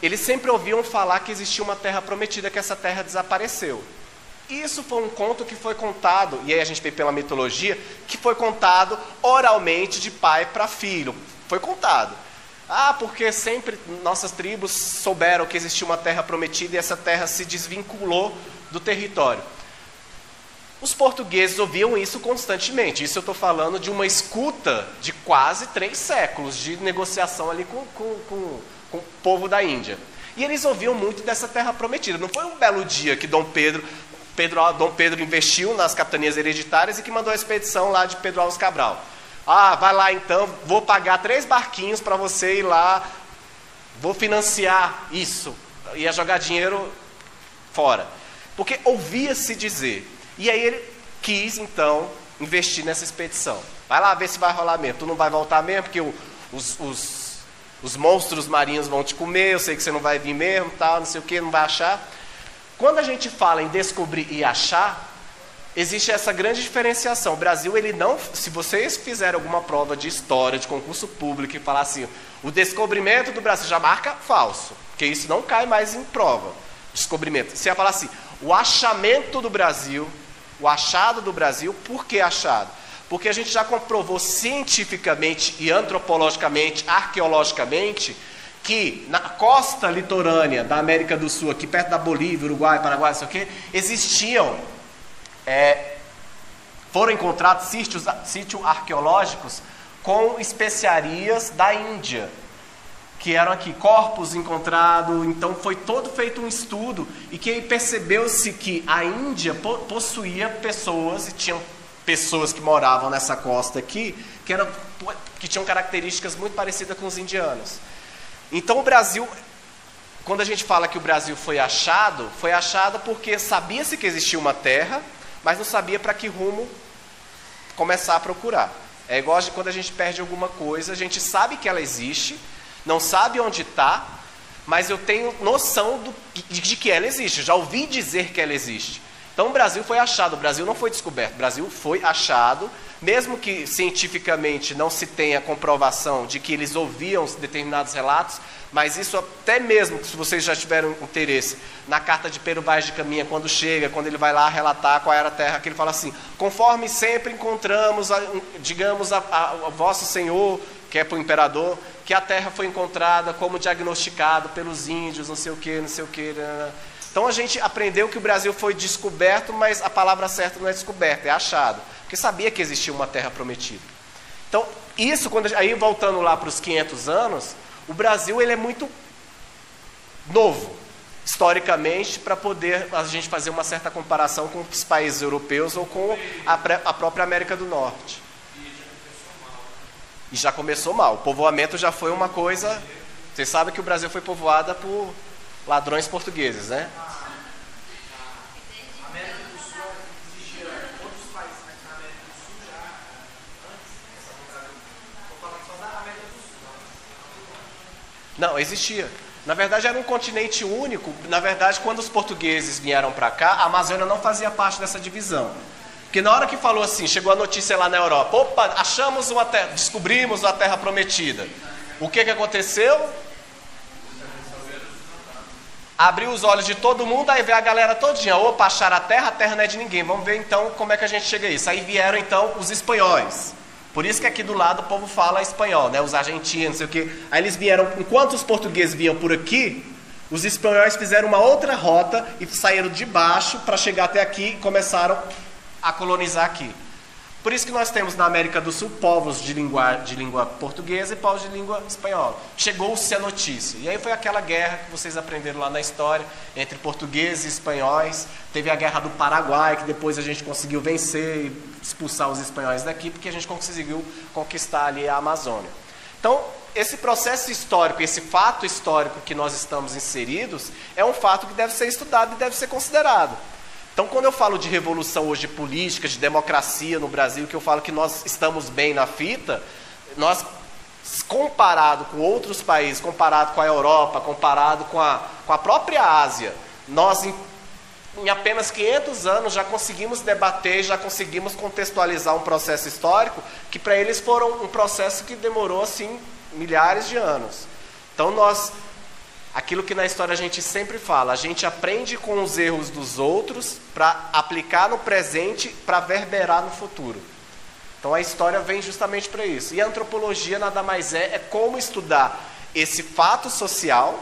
eles sempre ouviam falar que existia uma terra prometida, que essa terra desapareceu. Isso foi um conto que foi contado, e aí a gente vê pela mitologia, que foi contado oralmente de pai para filho. Foi contado. Porque sempre nossas tribos souberam que existia uma terra prometida e essa terra se desvinculou do território. Os portugueses ouviam isso constantemente. Isso eu estou falando de uma escuta de quase 3 séculos de negociação ali com o povo da Índia. E eles ouviam muito dessa terra prometida. Não foi um belo dia que Dom Pedro investiu nas capitanias hereditárias e que mandou a expedição lá de Pedro Alves Cabral. Vai lá então, vou pagar 3 barquinhos para você ir lá, vou financiar isso. Ia jogar dinheiro fora. Porque ouvia-se dizer. E aí ele quis, então, investir nessa expedição. Vai lá ver se vai rolar mesmo. Tu não vai voltar mesmo, porque os monstros marinhos vão te comer, eu sei que você não vai vir mesmo, tal, não sei o que, não vai achar. Quando a gente fala em descobrir e achar, existe essa grande diferenciação. O Brasil, ele não... Se vocês fizerem alguma prova de história, de concurso público, e falar assim, o descobrimento do Brasil, já marca falso, porque isso não cai mais em prova. Descobrimento. Você ia falar assim, o achamento do Brasil, o achado do Brasil, por que achado? Porque a gente já comprovou cientificamente e antropologicamente, arqueologicamente, que na costa litorânea da América do Sul, aqui perto da Bolívia, Uruguai, Paraguai, não sei o quê, foram encontrados sítios arqueológicos com especiarias da Índia, que eram aqui, corpos encontrados. Então foi todo feito um estudo e que percebeu-se que a Índia possuía pessoas, e tinham pessoas que moravam nessa costa aqui, que tinham características muito parecidas com os indianos. Então o Brasil, quando a gente fala que o Brasil foi achado porque sabia-se que existia uma terra, mas não sabia para que rumo começar a procurar. É igual quando a gente perde alguma coisa, a gente sabe que ela existe, não sabe onde está, mas eu tenho noção de que ela existe, já ouvi dizer que ela existe. Então o Brasil foi achado, o Brasil não foi descoberto, o Brasil foi achado, mesmo que cientificamente não se tenha comprovação de que eles ouviam determinados relatos, mas isso até mesmo, se vocês já tiveram interesse, na carta de Pero Vaz de Caminha, quando ele vai lá relatar qual era a terra, que ele fala assim, conforme sempre encontramos, digamos, a vosso senhor, que é para o imperador, que a terra foi encontrada como diagnosticado pelos índios, não sei o que, não sei o que. Então a gente aprendeu que o Brasil foi descoberto, mas a palavra certa não é descoberta, é achado. Porque sabia que existia uma terra prometida. Então, isso, aí voltando lá para os 500 anos, o Brasil ele é muito novo, historicamente, para poder a gente fazer uma certa comparação com os países europeus ou com a própria América do Norte. E já começou mal. O povoamento já foi uma coisa... Vocês sabem que o Brasil foi povoado por ladrões portugueses, né? A América do Sul existia outros países na América do Sul já antes dessa vontade. Estou falando só da América do Sul. Não, existia. Na verdade era um continente único. Na verdade, quando os portugueses vieram para cá, a Amazônia não fazia parte dessa divisão. Porque na hora que falou assim, chegou a notícia lá na Europa, opa, achamos uma terra, descobrimos a terra prometida. O que aconteceu? Abriu os olhos de todo mundo, aí veio a galera todinha, opa, acharam a terra não é de ninguém, vamos ver então como é que a gente chega a isso. Aí vieram então os espanhóis. Por isso que aqui do lado o povo fala espanhol, né? Os argentinos, não sei o quê. Aí eles vieram, enquanto os portugueses vinham por aqui, os espanhóis fizeram uma outra rota e saíram de baixo para chegar até aqui e começaram a colonizar aqui. Por isso que nós temos na América do Sul povos de língua portuguesa e povos de língua espanhola. Chegou-se a notícia. E aí foi aquela guerra que vocês aprenderam lá na história, entre portugueses e espanhóis. Teve a guerra do Paraguai, que depois a gente conseguiu vencer e expulsar os espanhóis daqui, porque a gente conseguiu conquistar ali a Amazônia. Então, esse processo histórico, esse fato histórico que nós estamos inseridos, é um fato que deve ser estudado e deve ser considerado. Então, quando eu falo de revolução hoje política, de democracia no Brasil, que eu falo que nós estamos bem na fita, nós, comparado com outros países, comparado com a Europa, comparado com a própria Ásia, nós em apenas 500 anos já conseguimos debater, já conseguimos contextualizar um processo histórico que para eles foram um processo que demorou assim milhares de anos. Então aquilo que na história a gente sempre fala, a gente aprende com os erros dos outros para aplicar no presente, para verberar no futuro. Então a história vem justamente para isso. E a antropologia nada mais é como estudar esse fato social,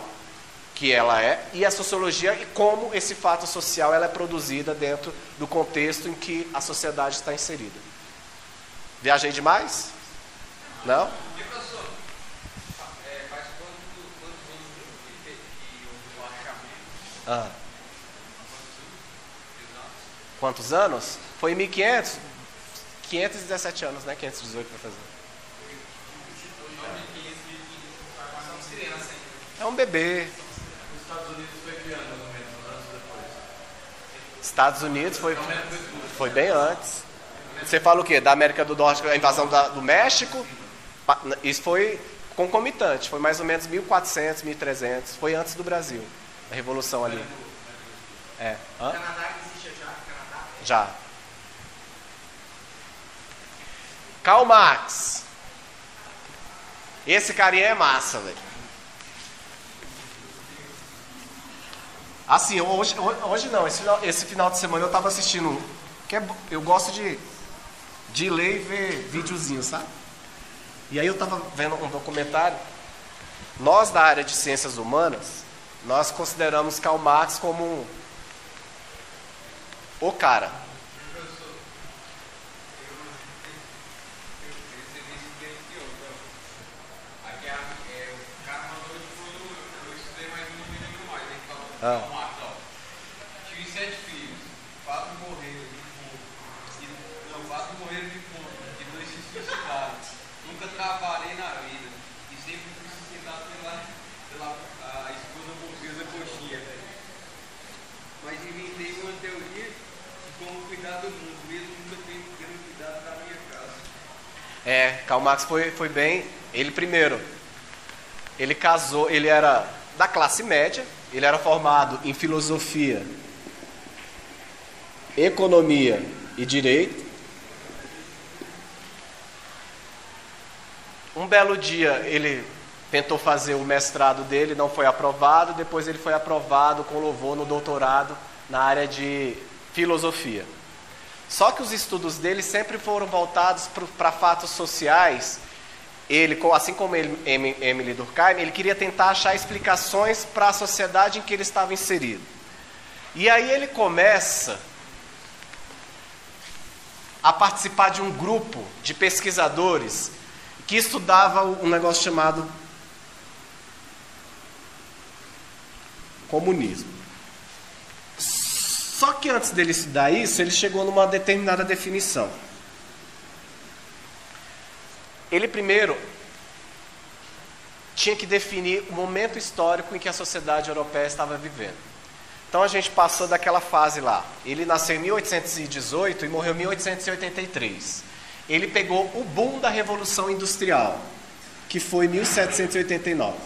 que ela é, e a sociologia e como esse fato social ela é produzida dentro do contexto em que a sociedade está inserida. Viajei demais? Não? Quantos anos? Foi em 1500? 517 anos, né? 518 para fazer. É um bebê. Os Estados Unidos foi que ano, mais ou menos, anos depois? Estados Unidos foi bem antes. Você fala o quê? Da América do Norte, a invasão do México? Isso foi concomitante, foi mais ou menos 1400, 1300. Foi antes do Brasil, a Revolução ali. O Canadá existia já? Canadá? Já. Karl Marx. Esse carinha é massa, velho. Assim, hoje não, esse final de semana eu tava assistindo, eu gosto de ler e ver videozinho, sabe? E aí eu tava vendo um documentário. Nós da área de ciências humanas, nós consideramos Karl Marx como o cara. Tive 7 filhos, 4 morreram de fome. 4 morreram de fome, e 2 se suicidaram. Nunca trabalhei na vida e sempre fui sustentado pela a esposa burguesa coxinha. Mas inventei uma teoria de como cuidar do mundo, mesmo nunca tendo cuidado da minha casa. Karl Marx foi bem. Ele primeiro, ele casou, ele era da classe média. Ele era formado em filosofia, economia e direito. Um belo dia ele tentou fazer o mestrado dele, não foi aprovado. Depois ele foi aprovado com louvor no doutorado na área de filosofia. Só que os estudos dele sempre foram voltados para fatos sociais. Ele, assim como Emile Durkheim, ele queria tentar achar explicações para a sociedade em que ele estava inserido. E aí ele começa a participar de um grupo de pesquisadores que estudava um negócio chamado comunismo. Só que antes dele estudar isso, ele chegou numa determinada definição. Ele primeiro tinha que definir o momento histórico em que a sociedade europeia estava vivendo. Então a gente passou daquela fase lá. Ele nasceu em 1818 e morreu em 1883. Ele pegou o boom da Revolução Industrial, que foi em 1789.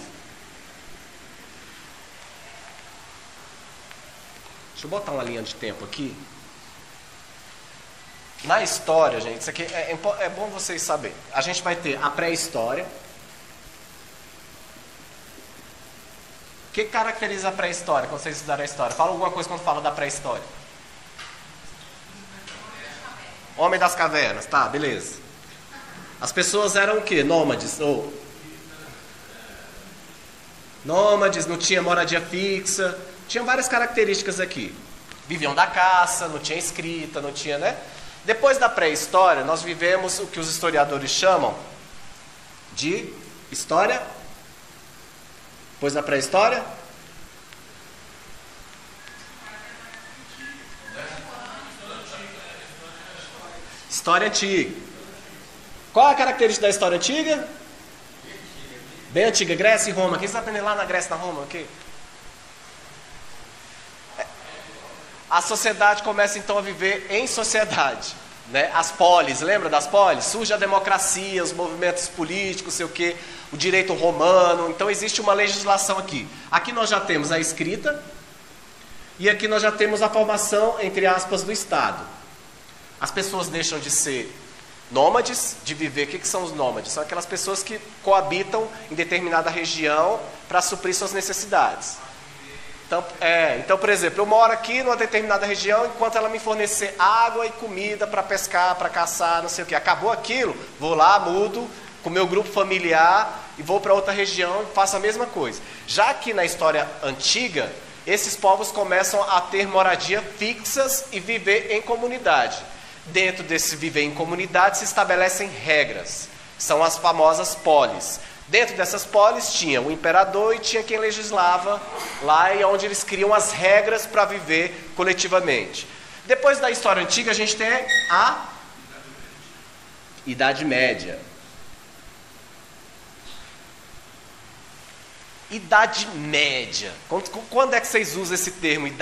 Deixa eu botar uma linha de tempo aqui. Na história, gente, isso aqui é bom vocês saberem. A gente vai ter a pré-história. O que caracteriza a pré-história, quando vocês estudarem a história? Fala alguma coisa quando fala da pré-história. Homem das cavernas, tá, beleza. As pessoas eram o quê? Nômades, Nômades, não tinha moradia fixa. Tinha várias características aqui. Viviam da caça, não tinha escrita, não tinha, né? Depois da pré-história, nós vivemos o que os historiadores chamam de história. Depois da pré-história? História antiga. Qual a característica da história antiga? Bem antiga, Grécia e Roma. Quem está aprendendo lá na Grécia e na Roma? Okay? a sociedade começa então a viver em sociedade, né? As polis, lembra das polis? Surge a democracia, os movimentos políticos, sei o quê, o direito romano. Então existe uma legislação aqui. Aqui nós já temos a escrita e aqui nós já temos a formação, entre aspas, do Estado. As pessoas deixam de ser nômades, de viver. O que são os nômades? São aquelas pessoas que coabitam em determinada região para suprir suas necessidades. Então, por exemplo, eu moro aqui numa determinada região, enquanto ela me fornecer água e comida para pescar, para caçar, não sei o que. Acabou aquilo, vou lá, mudo com o meu grupo familiar e vou para outra região e faço a mesma coisa. Já que na história antiga, esses povos começam a ter moradia fixas e viver em comunidade. Dentro desse viver em comunidade se estabelecem regras, são as famosas polis. Dentro dessas polis tinha o imperador e tinha quem legislava lá, e onde eles criam as regras para viver coletivamente. Depois da história antiga a gente tem a Idade Média. Idade Média. Quando é que vocês usam esse termo,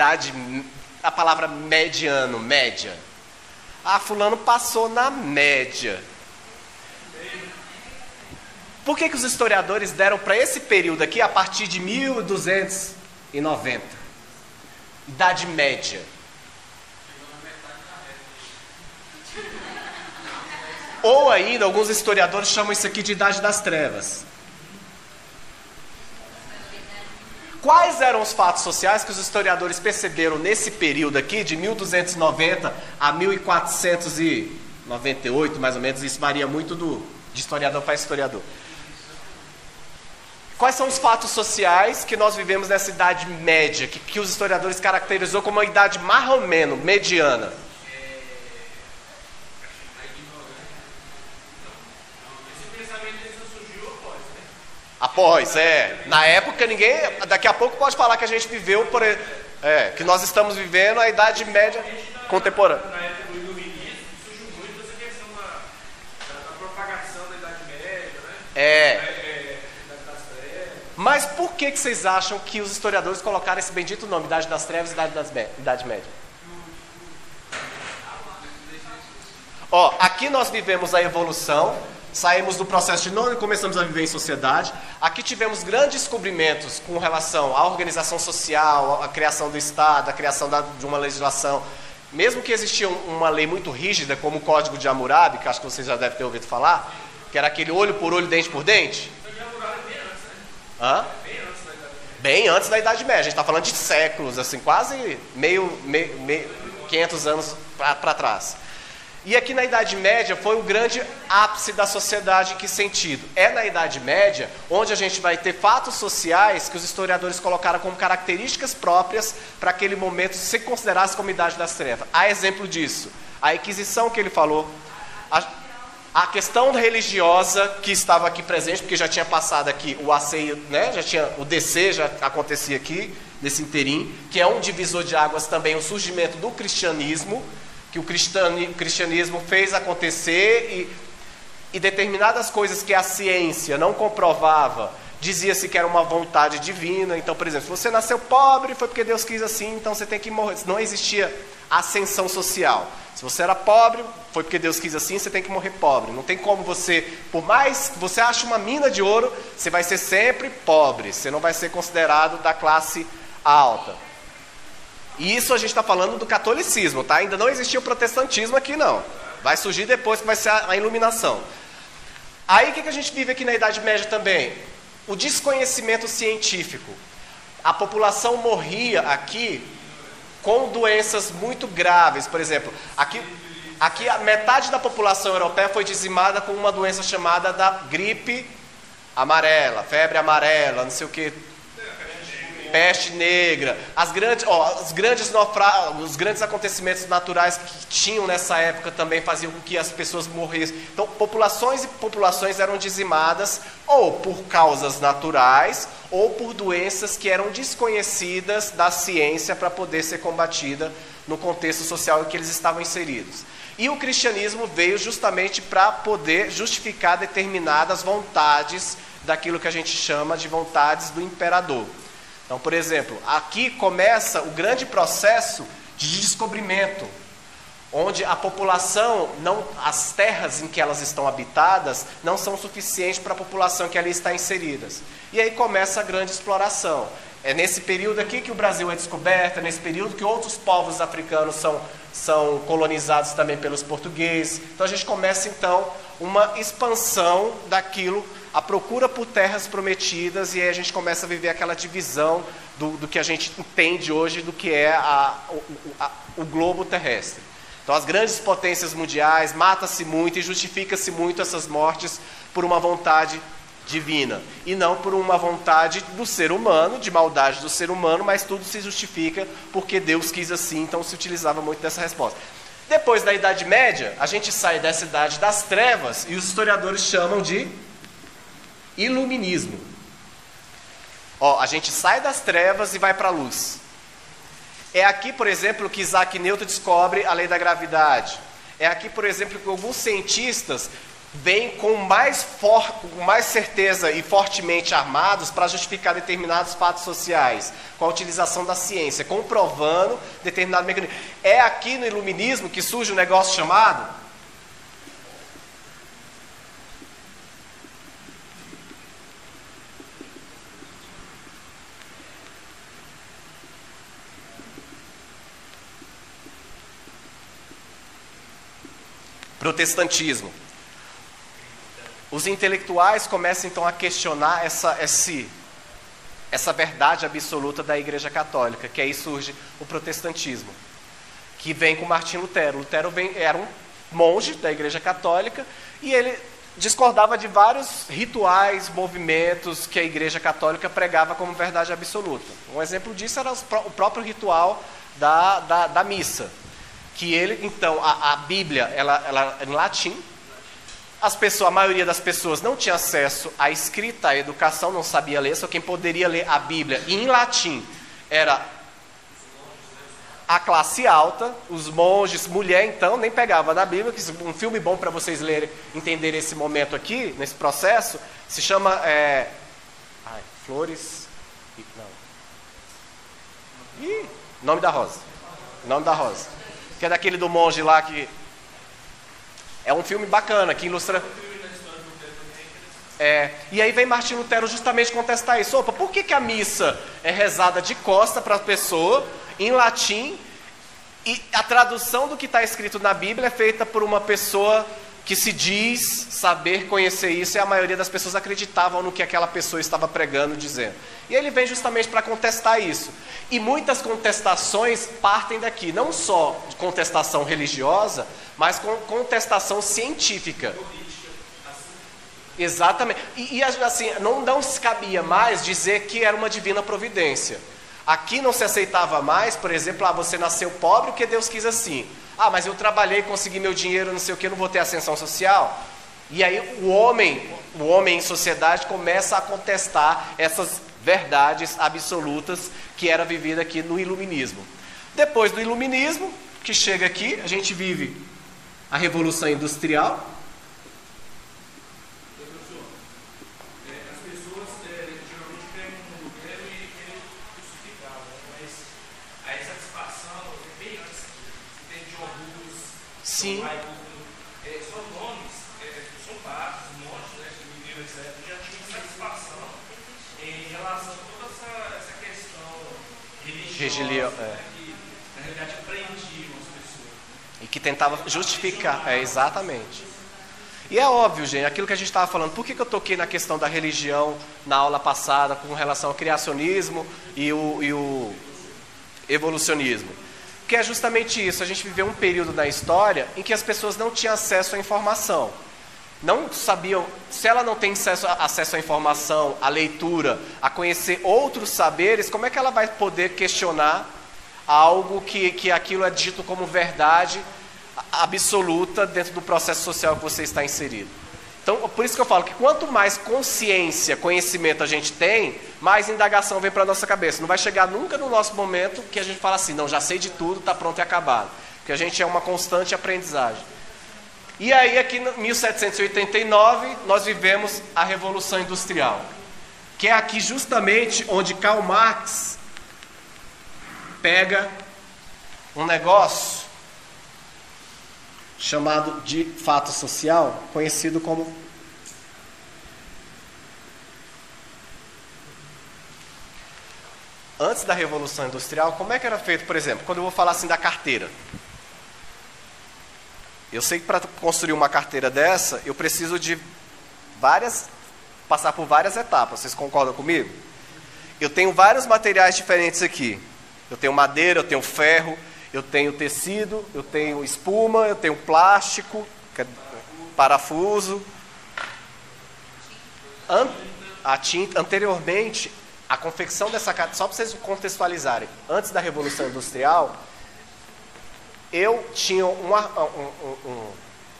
a palavra mediano, média? Ah, fulano passou na média. Por que os historiadores deram para esse período aqui, a partir de 1290? Idade Média. Ou ainda, alguns historiadores chamam isso aqui de Idade das Trevas. Quais eram os fatos sociais que os historiadores perceberam nesse período aqui, de 1290 a 1498, mais ou menos? Isso varia muito de historiador para historiador. Quais são os fatos sociais que nós vivemos nessa Idade Média, que os historiadores caracterizou como uma idade mais ou menos mediana? Após, na época ninguém, daqui a pouco pode falar que a gente viveu, que nós estamos vivendo a Idade Média contemporânea. Na época do iluminismo surgiu muito essa questão da propagação da Idade Média, né? Das Trevas. Mas por que vocês acham que os historiadores colocaram esse bendito nome, Idade das Trevas e Idade Média? Aqui nós vivemos a evolução. Saímos do processo de novo e começamos a viver em sociedade. Aqui tivemos grandes descobrimentos com relação à organização social, à criação do Estado, à criação de uma legislação. Mesmo que existia uma lei muito rígida, como o Código de Hammurabi, que acho que vocês já devem ter ouvido falar, que era aquele olho por olho, dente por dente. Bem antes da Idade Média. A gente está falando de séculos, assim, quase 500 anos para trás. E aqui na Idade Média foi o grande ápice da sociedade. Em que sentido? É na Idade Média onde a gente vai ter fatos sociais que os historiadores colocaram como características próprias para aquele momento se considerasse como Idade das Trevas. Há exemplo disso. A Inquisição que ele falou, a questão religiosa que estava aqui presente, porque já tinha passado aqui o asseio, né? O descer já acontecia aqui, nesse interim, que é um divisor de águas também, o surgimento do cristianismo, que o cristianismo fez acontecer e determinadas coisas que a ciência não comprovava, dizia-se que era uma vontade divina. Então, por exemplo, se você nasceu pobre, foi porque Deus quis assim, então você tem que morrer. Não existia ascensão social. Se você era pobre, foi porque Deus quis assim, você tem que morrer pobre. Não tem como você, por mais que você ache uma mina de ouro, você vai ser sempre pobre, você não vai ser considerado da classe alta. E isso a gente está falando do catolicismo, tá? Ainda não existia o protestantismo aqui, não. Vai surgir depois, que vai ser a iluminação. Aí o que a gente vive aqui na Idade Média também? O desconhecimento científico. A população morria aqui com doenças muito graves. Por exemplo, aqui a metade da população europeia foi dizimada com uma doença chamada da gripe amarela, febre amarela, não sei o que. Peste negra, os grandes acontecimentos naturais que tinham nessa época também faziam com que as pessoas morressem. Então, populações e populações eram dizimadas ou por causas naturais ou por doenças que eram desconhecidas da ciência para poder ser combatida no contexto social em que eles estavam inseridos. E o cristianismo veio justamente para poder justificar determinadas vontades daquilo que a gente chama de vontades do imperador. Então, por exemplo, aqui começa o grande processo de descobrimento, onde a população, as terras em que elas estão habitadas, não são suficientes para a população que ali está inserida. E aí começa a grande exploração. É nesse período aqui que o Brasil é descoberto, é nesse período que outros povos africanos são colonizados também pelos portugueses. Então a gente começa então uma expansão daquilo, a procura por terras prometidas, e aí a gente começa a viver aquela divisão do que a gente entende hoje do que é o globo terrestre. Então as grandes potências mundiais, mata-se muito e justifica-se muito essas mortes por uma vontade divina, e não por uma vontade do ser humano, de maldade do ser humano, mas tudo se justifica porque Deus quis assim, então se utilizava muito dessa resposta. Depois da Idade Média, a gente sai dessa idade das trevas, e os historiadores chamam de iluminismo. A gente sai das trevas e vai para a luz. É aqui, por exemplo, que Isaac Newton descobre a lei da gravidade. É aqui, por exemplo, que alguns cientistas vêm com mais certeza e fortemente armados para justificar determinados fatos sociais, com a utilização da ciência, comprovando determinado mecanismo. É aqui no iluminismo que surge um negócio chamado protestantismo. Os intelectuais começam então a questionar essa verdade absoluta da Igreja Católica, que aí surge o protestantismo, que vem com Martim Lutero. Lutero era um monge da Igreja Católica e ele discordava de vários rituais, movimentos que a Igreja Católica pregava como verdade absoluta. Um exemplo disso era o próprio ritual da missa. Que ele, então, a Bíblia, ela em latim, a maioria das pessoas não tinha acesso à escrita, à educação, não sabia ler, só quem poderia ler a Bíblia em latim era a classe alta, os monges, mulher então, nem pegava da Bíblia, que um filme bom para vocês lerem, entenderem esse momento aqui, nesse processo, se chama Flores... Nome da Rosa. Nome da Rosa. Que é daquele do monge lá que... É um filme bacana, que ilustra... E aí vem Martim Lutero justamente contestar isso. Por que a missa é rezada de costa para a pessoa, em latim, e a tradução do que está escrito na Bíblia é feita por uma pessoa que se diz saber conhecer isso, e a maioria das pessoas acreditavam no que aquela pessoa estava pregando, dizendo. E ele vem justamente para contestar isso. E muitas contestações partem daqui, não só de contestação religiosa, mas com contestação científica. Exatamente. E assim, não se cabia mais dizer que era uma divina providência. Aqui não se aceitava mais, por exemplo, você nasceu pobre porque Deus quis assim. Mas eu trabalhei, consegui meu dinheiro, não sei o que, não vou ter ascensão social. E aí o homem em sociedade começa a contestar essas verdades absolutas que era vivida aqui no iluminismo. Depois do iluminismo, que chega aqui, a gente vive a Revolução Industrial. Sim. São nomes, são vários, montes, né, que viviam, etc. Já tinham satisfação em relação a toda essa questão religiosa, que na realidade prendiam as pessoas. E que tentava justificar, exatamente. E é óbvio, gente, aquilo que a gente estava falando, por que eu toquei na questão da religião na aula passada com relação ao criacionismo e o evolucionismo? Que é justamente isso, a gente viveu um período da história em que as pessoas não tinham acesso à informação. Não sabiam, se ela não tem acesso à informação, à leitura, a conhecer outros saberes, como é que ela vai poder questionar algo que aquilo é dito como verdade absoluta dentro do processo social que você está inserido? Então, por isso que eu falo que quanto mais consciência, conhecimento a gente tem, mais indagação vem para a nossa cabeça. Não vai chegar nunca no nosso momento que a gente fala assim, não, já sei de tudo, está pronto e acabado. Porque a gente é uma constante aprendizagem. E aí, aqui em 1789, nós vivemos a Revolução Industrial. Que é aqui justamente onde Karl Marx pega um negócio chamado de fato social, conhecido como antes da Revolução Industrial. Como é que era feito, por exemplo, quando eu vou falar assim da carteira? Eu sei que para construir uma carteira dessa, eu preciso de passar por várias etapas. Vocês concordam comigo? Eu tenho vários materiais diferentes aqui. Eu tenho madeira, eu tenho ferro, eu tenho tecido, eu tenho espuma, eu tenho plástico, parafuso. A tinta, anteriormente, a confecção dessa carteira, só para vocês contextualizarem, antes da Revolução Industrial, eu tinha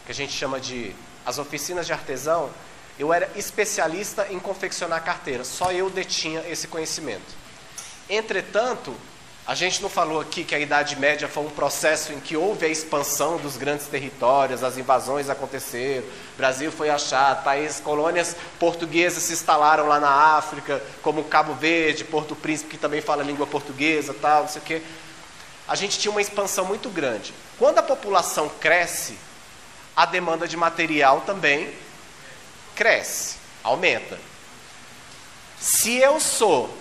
que a gente chama de as oficinas de artesão. Eu era especialista em confeccionar carteira, só eu detinha esse conhecimento. Entretanto, a gente não falou aqui que a Idade Média foi um processo em que houve a expansão dos grandes territórios, as invasões aconteceram, o Brasil foi achado, colônias portuguesas se instalaram lá na África, como Cabo Verde, Porto Príncipe, que também fala língua portuguesa, tal, não sei o quê. A gente tinha uma expansão muito grande. Quando a população cresce, a demanda de material também cresce, aumenta. Se eu sou...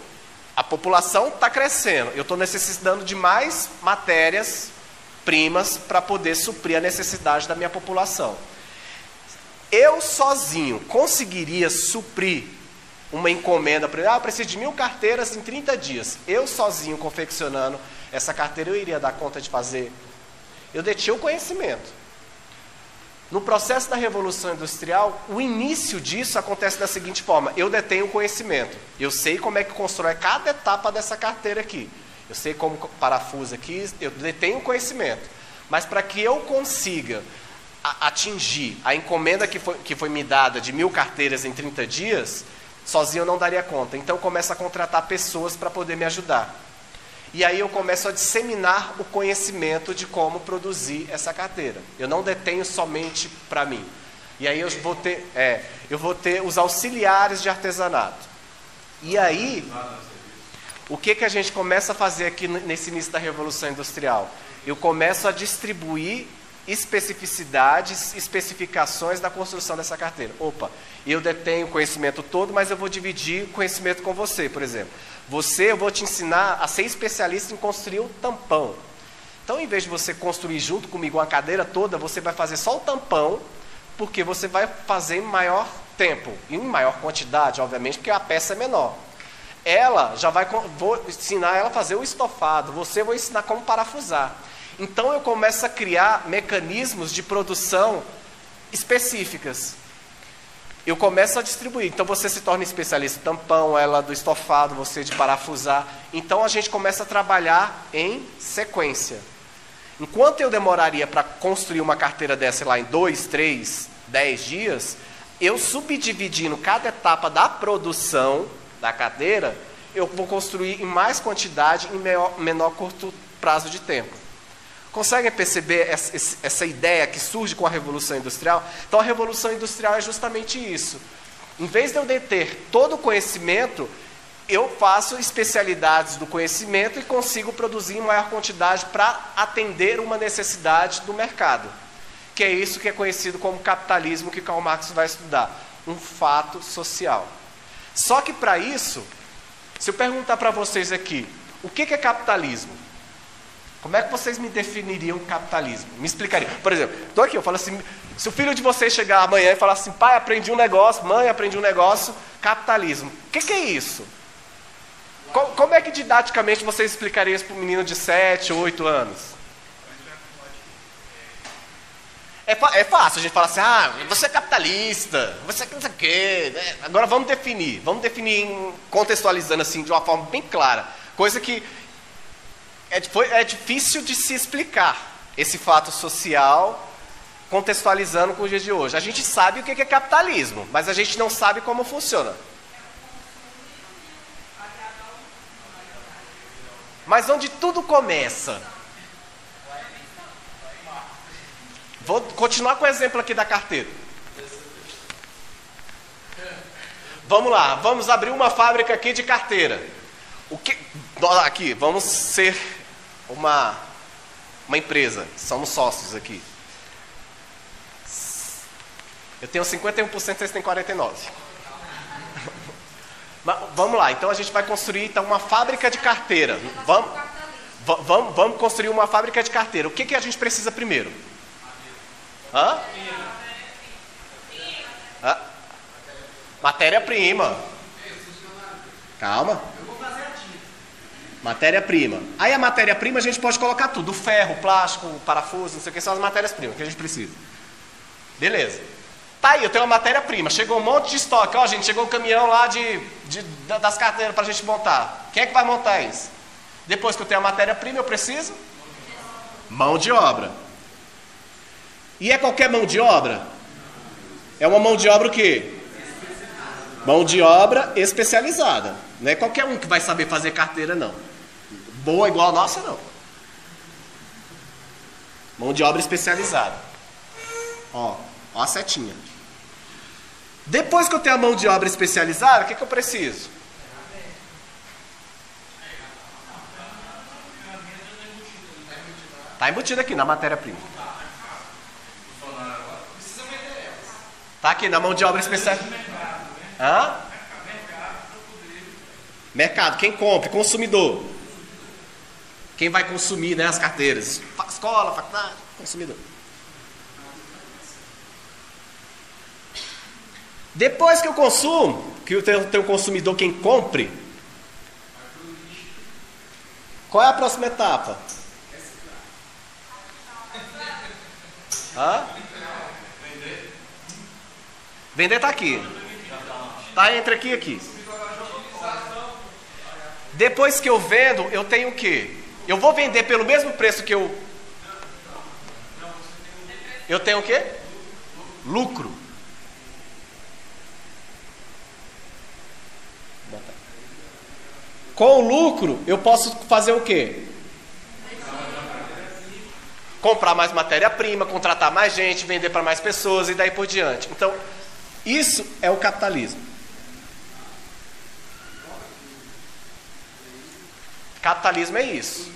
A população está crescendo, eu estou necessitando de mais matérias-primas para poder suprir a necessidade da minha população. Eu sozinho conseguiria suprir uma encomenda, eu preciso de 1000 carteiras em 30 dias. Eu sozinho confeccionando essa carteira, eu iria dar conta de fazer? Eu detinha o conhecimento. No processo da Revolução Industrial, o início disso acontece da seguinte forma: eu detenho o conhecimento, eu sei como é que constrói cada etapa dessa carteira aqui, eu sei como parafusa aqui, eu detenho o conhecimento, mas para que eu consiga atingir a encomenda que foi me dada de 1000 carteiras em 30 dias, sozinho eu não daria conta. Então eu começo a contratar pessoas para poder me ajudar. E aí eu começo a disseminar o conhecimento de como produzir essa carteira. Eu não detenho somente para mim. E aí eu vou ter os auxiliares de artesanato. E aí, o que a gente começa a fazer aqui nesse início da Revolução Industrial? Eu começo a distribuir especificidades, especificações da construção dessa carteira. Opa, eu detenho o conhecimento todo, mas eu vou dividir o conhecimento com você, por exemplo. Eu vou te ensinar a ser especialista em construir o tampão. Então, em vez de você construir junto comigo uma cadeira toda, você vai fazer só o tampão, porque você vai fazer em maior tempo, e em maior quantidade, obviamente, porque a peça é menor. Vou ensinar ela a fazer o estofado, você vai ensinar como parafusar. Então, eu começo a criar mecanismos de produção específicas. Eu começo a distribuir. Então, você se torna especialista em tampão, ela do estofado, você de parafusar. Então, a gente começa a trabalhar em sequência. Enquanto eu demoraria para construir uma carteira dessa lá em 2, 3, 10 dias, eu subdividindo cada etapa da produção da cadeira, eu vou construir em mais quantidade, em menor curto prazo de tempo. Conseguem perceber essa ideia que surge com a Revolução Industrial? Então, a Revolução Industrial é justamente isso. Em vez de eu deter todo o conhecimento, eu faço especialidades do conhecimento e consigo produzir em maior quantidade para atender uma necessidade do mercado. Que é isso que é conhecido como capitalismo, que Karl Marx vai estudar. Um fato social. Só que para isso, se eu perguntar para vocês aqui, o que é capitalismo? Como é que vocês me definiriam capitalismo? Me explicariam. Por exemplo, estou aqui, eu falo assim, se o filho de vocês chegar amanhã e falar assim, pai, aprendi um negócio, mãe, aprendi um negócio, capitalismo. O que é isso? Como é que didaticamente vocês explicariam isso para um menino de 7, 8 anos? É fácil a gente falar assim, você é capitalista, você não sei o quê. Agora vamos definir contextualizando assim de uma forma bem clara. Coisa que é difícil de se explicar esse fato social contextualizando com os dias de hoje. A gente sabe o que é capitalismo, mas a gente não sabe como funciona. Mas onde tudo começa? Vou continuar com o exemplo aqui da carteira. Vamos lá, vamos abrir uma fábrica aqui de carteira. Aqui, vamos ser uma empresa, somos sócios aqui. Eu tenho 51%, vocês têm 49%. Mas, vamos lá, então a gente vai construir então, uma fábrica de carteira. Vamos construir uma fábrica de carteira. O que a gente precisa primeiro? Hã? Matéria-prima. Calma. Matéria-prima. Aí a matéria-prima a gente pode colocar tudo. Ferro, plástico, parafuso, não sei o que, são as matérias-primas que a gente precisa. Beleza. Tá aí, eu tenho uma matéria-prima. Chegou um monte de estoque. Ó, gente, chegou um caminhão lá das carteiras pra gente montar. Quem é que vai montar isso? Depois que eu tenho a matéria-prima, eu preciso? Mão de obra. E é qualquer mão de obra? É uma mão de obra o quê? Mão de obra especializada. Não é qualquer um que vai saber fazer carteira, não. Boa igual a nossa, não. Mão de obra especializada. Ó a setinha. Depois que eu tenho a mão de obra especializada, o que eu preciso? Está embutido aqui na matéria-prima. Está aqui na mão de obra especializada. Hã? Mercado, quem compra, consumidor. Quem vai consumir, né, as carteiras? Escola, faculdade, consumidor. Depois que eu consumo, que eu tenho consumidor, quem compre, qual é a próxima etapa? Hã? Vender está aqui. Está entre aqui e aqui. Depois que eu vendo, eu tenho o quê? Eu vou vender pelo mesmo preço que eu... Eu tenho o quê? Lucro. Com o lucro, eu posso fazer o quê? Comprar mais matéria-prima, contratar mais gente, vender para mais pessoas e daí por diante. Então, isso é o capitalismo. Capitalismo é isso.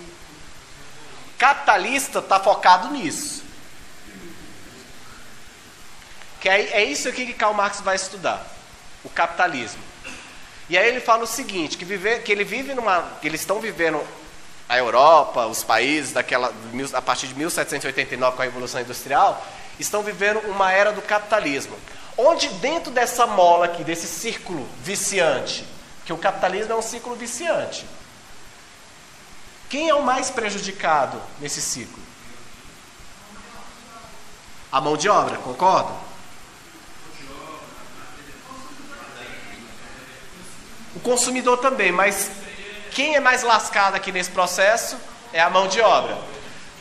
Capitalista está focado nisso. Que é isso aqui que Karl Marx vai estudar. O capitalismo. E aí ele fala o seguinte, que eles estão vivendo a Europa, os países a partir de 1789 com a Revolução Industrial, estão vivendo uma era do capitalismo. Onde dentro dessa mola aqui, desse círculo viciante, que o capitalismo é um círculo viciante, quem é o mais prejudicado nesse ciclo? A mão de obra, concorda? O consumidor também, mas quem é mais lascado aqui nesse processo é a mão de obra.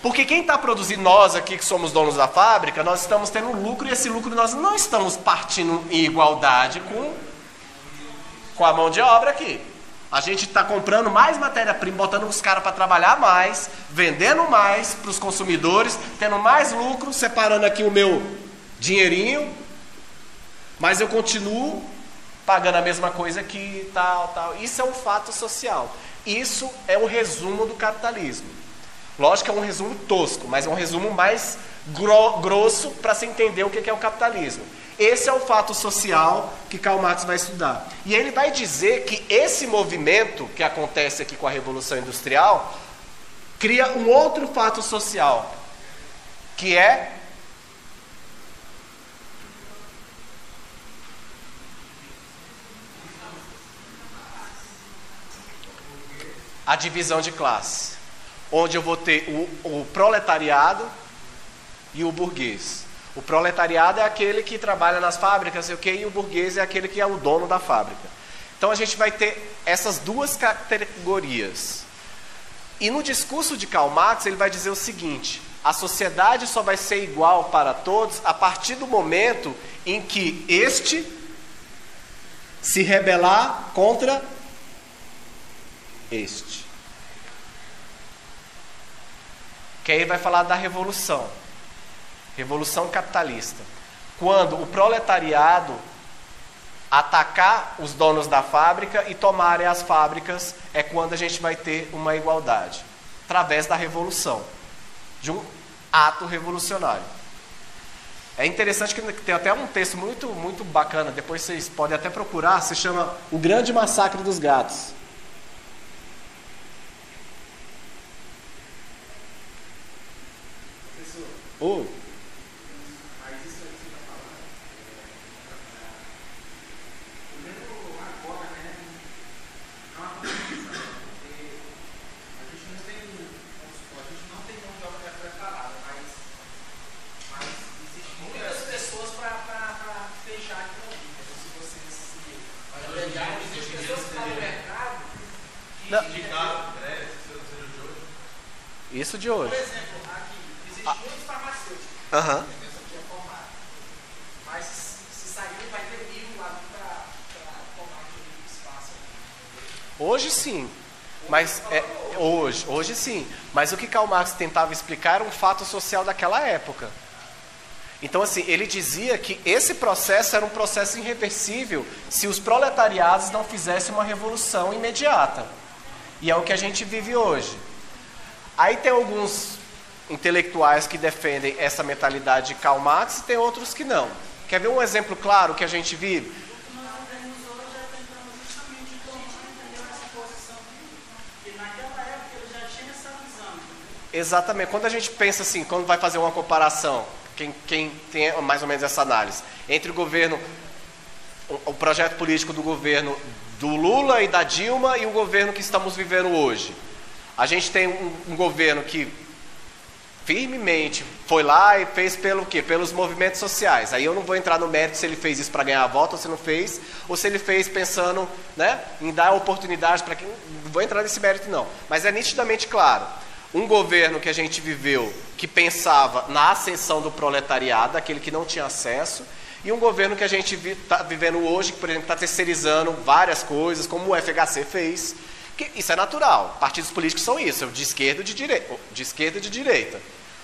Porque quem está produzindo, nós aqui que somos donos da fábrica, nós estamos tendo lucro e esse lucro nós não estamos partindo em igualdade com a mão de obra aqui. A gente está comprando mais matéria-prima, botando os caras para trabalhar mais, vendendo mais para os consumidores, tendo mais lucro, separando aqui o meu dinheirinho, mas eu continuo pagando a mesma coisa aqui, tal. Isso é um fato social. Isso é um resumo do capitalismo. Lógico que é um resumo tosco, mas é um resumo mais grosso para se entender o que é o capitalismo. Esse é o fato social que Karl Marx vai estudar. E ele vai dizer que esse movimento que acontece aqui com a Revolução Industrial cria um outro fato social, que é a divisão de classe, onde eu vou ter o proletariado e o burguês. O proletariado é aquele que trabalha nas fábricas, sei o quê, e o burguês é aquele que é o dono da fábrica. Então a gente vai ter essas duas categorias. E no discurso de Karl Marx ele vai dizer o seguinte: a sociedade só vai ser igual para todos a partir do momento em que este se rebelar contra este. Que aí vai falar da revolução capitalista. Quando o proletariado atacar os donos da fábrica e tomarem as fábricas, é quando a gente vai ter uma igualdade, através da revolução. de um ato revolucionário. É interessante que tem até um texto muito, muito bacana, depois vocês podem até procurar, se chama O Grande Massacre dos Gatos. Oh. Isso de hoje. Por exemplo, aqui existe muitos farmacêuticos. Aham. Mas se sair, vai ter livro lá para tomar aquele espaço. Hoje sim. Mas hoje sim. Mas o que Karl Marx tentava explicar era um fato social daquela época. Então, assim, ele dizia que esse processo era um processo irreversível se os proletariados não fizessem uma revolução imediata. E é o que a gente vive hoje. Aí tem alguns intelectuais que defendem essa mentalidade de Karl Marx e tem outros que não. Quer ver um exemplo claro que a gente vive? Exatamente. Quando a gente pensa assim, quando vai fazer uma comparação, quem tem mais ou menos essa análise, entre o governo, o projeto político do governo do Lula e da Dilma e o governo que estamos vivendo hoje. A gente tem um governo que firmemente foi lá e fez pelo quê? Pelos movimentos sociais. Aí eu não vou entrar no mérito se ele fez isso para ganhar a volta ou se não fez, ou se ele fez pensando, né, em dar oportunidade para quem... Não vou entrar nesse mérito não. Mas é nitidamente claro. Um governo que a gente viveu que pensava na ascensão do proletariado, aquele que não tinha acesso, e um governo que a gente está vivendo hoje, que, por exemplo, está terceirizando várias coisas, como o FHC fez. Que isso é natural. Partidos políticos são isso, de esquerda e de direita. De esquerda e de direita.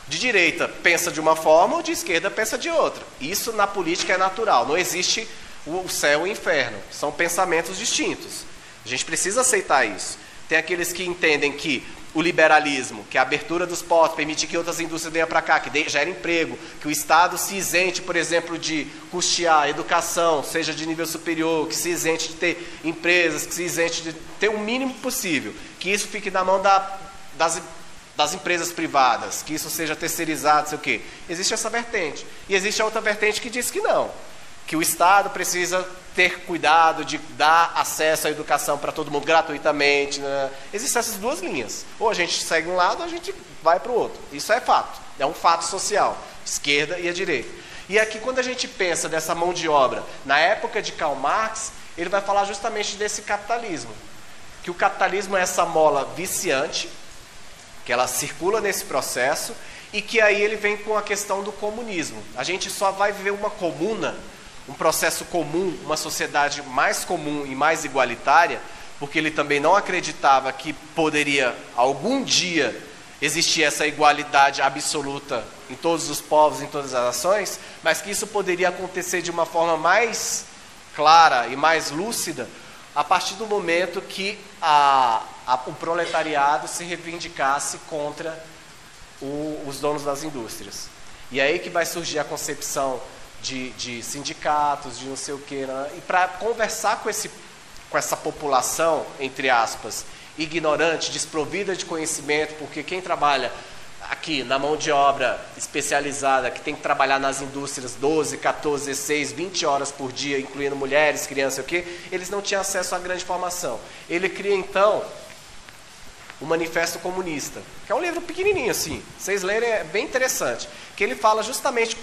De direita pensa de uma forma, ou de esquerda pensa de outra. Isso na política é natural. Não existe o céu e o inferno. São pensamentos distintos. A gente precisa aceitar isso. Tem aqueles que entendem que o liberalismo, que é a abertura dos portos, permitir que outras indústrias venham para cá, que gere emprego, que o Estado se isente, por exemplo, de custear a educação, seja de nível superior, que se isente de ter empresas, que se isente de ter o mínimo possível, que isso fique na mão das empresas privadas, que isso seja terceirizado, sei o quê. Existe essa vertente. E existe a outra vertente que diz que não, que o Estado precisa ter cuidado de dar acesso à educação para todo mundo gratuitamente, né? Existem essas duas linhas. Ou a gente segue um lado ou a gente vai para o outro. Isso é fato. É um fato social. Esquerda e a direita. E aqui, quando a gente pensa dessa mão de obra, na época de Karl Marx, ele vai falar justamente desse capitalismo. Que o capitalismo é essa mola viciante, que ela circula nesse processo, e que aí ele vem com a questão do comunismo. A gente só vai viver uma comuna, um processo comum, uma sociedade mais comum e mais igualitária, porque ele também não acreditava que poderia algum dia existir essa igualdade absoluta em todos os povos, em todas as nações, mas que isso poderia acontecer de uma forma mais clara e mais lúcida a partir do momento que o proletariado se reivindicasse contra os donos das indústrias. E é aí que vai surgir a concepção de sindicatos, de não sei o quê, né? E para conversar com essa população, entre aspas, ignorante, desprovida de conhecimento, porque quem trabalha aqui na mão de obra especializada, que tem que trabalhar nas indústrias 12, 14, 16, 20 horas por dia, incluindo mulheres, crianças, o quê, eles não tinham acesso à grande formação. Ele cria, então, o Manifesto Comunista, que é um livro pequenininho assim, vocês lerem, é bem interessante, que ele fala justamente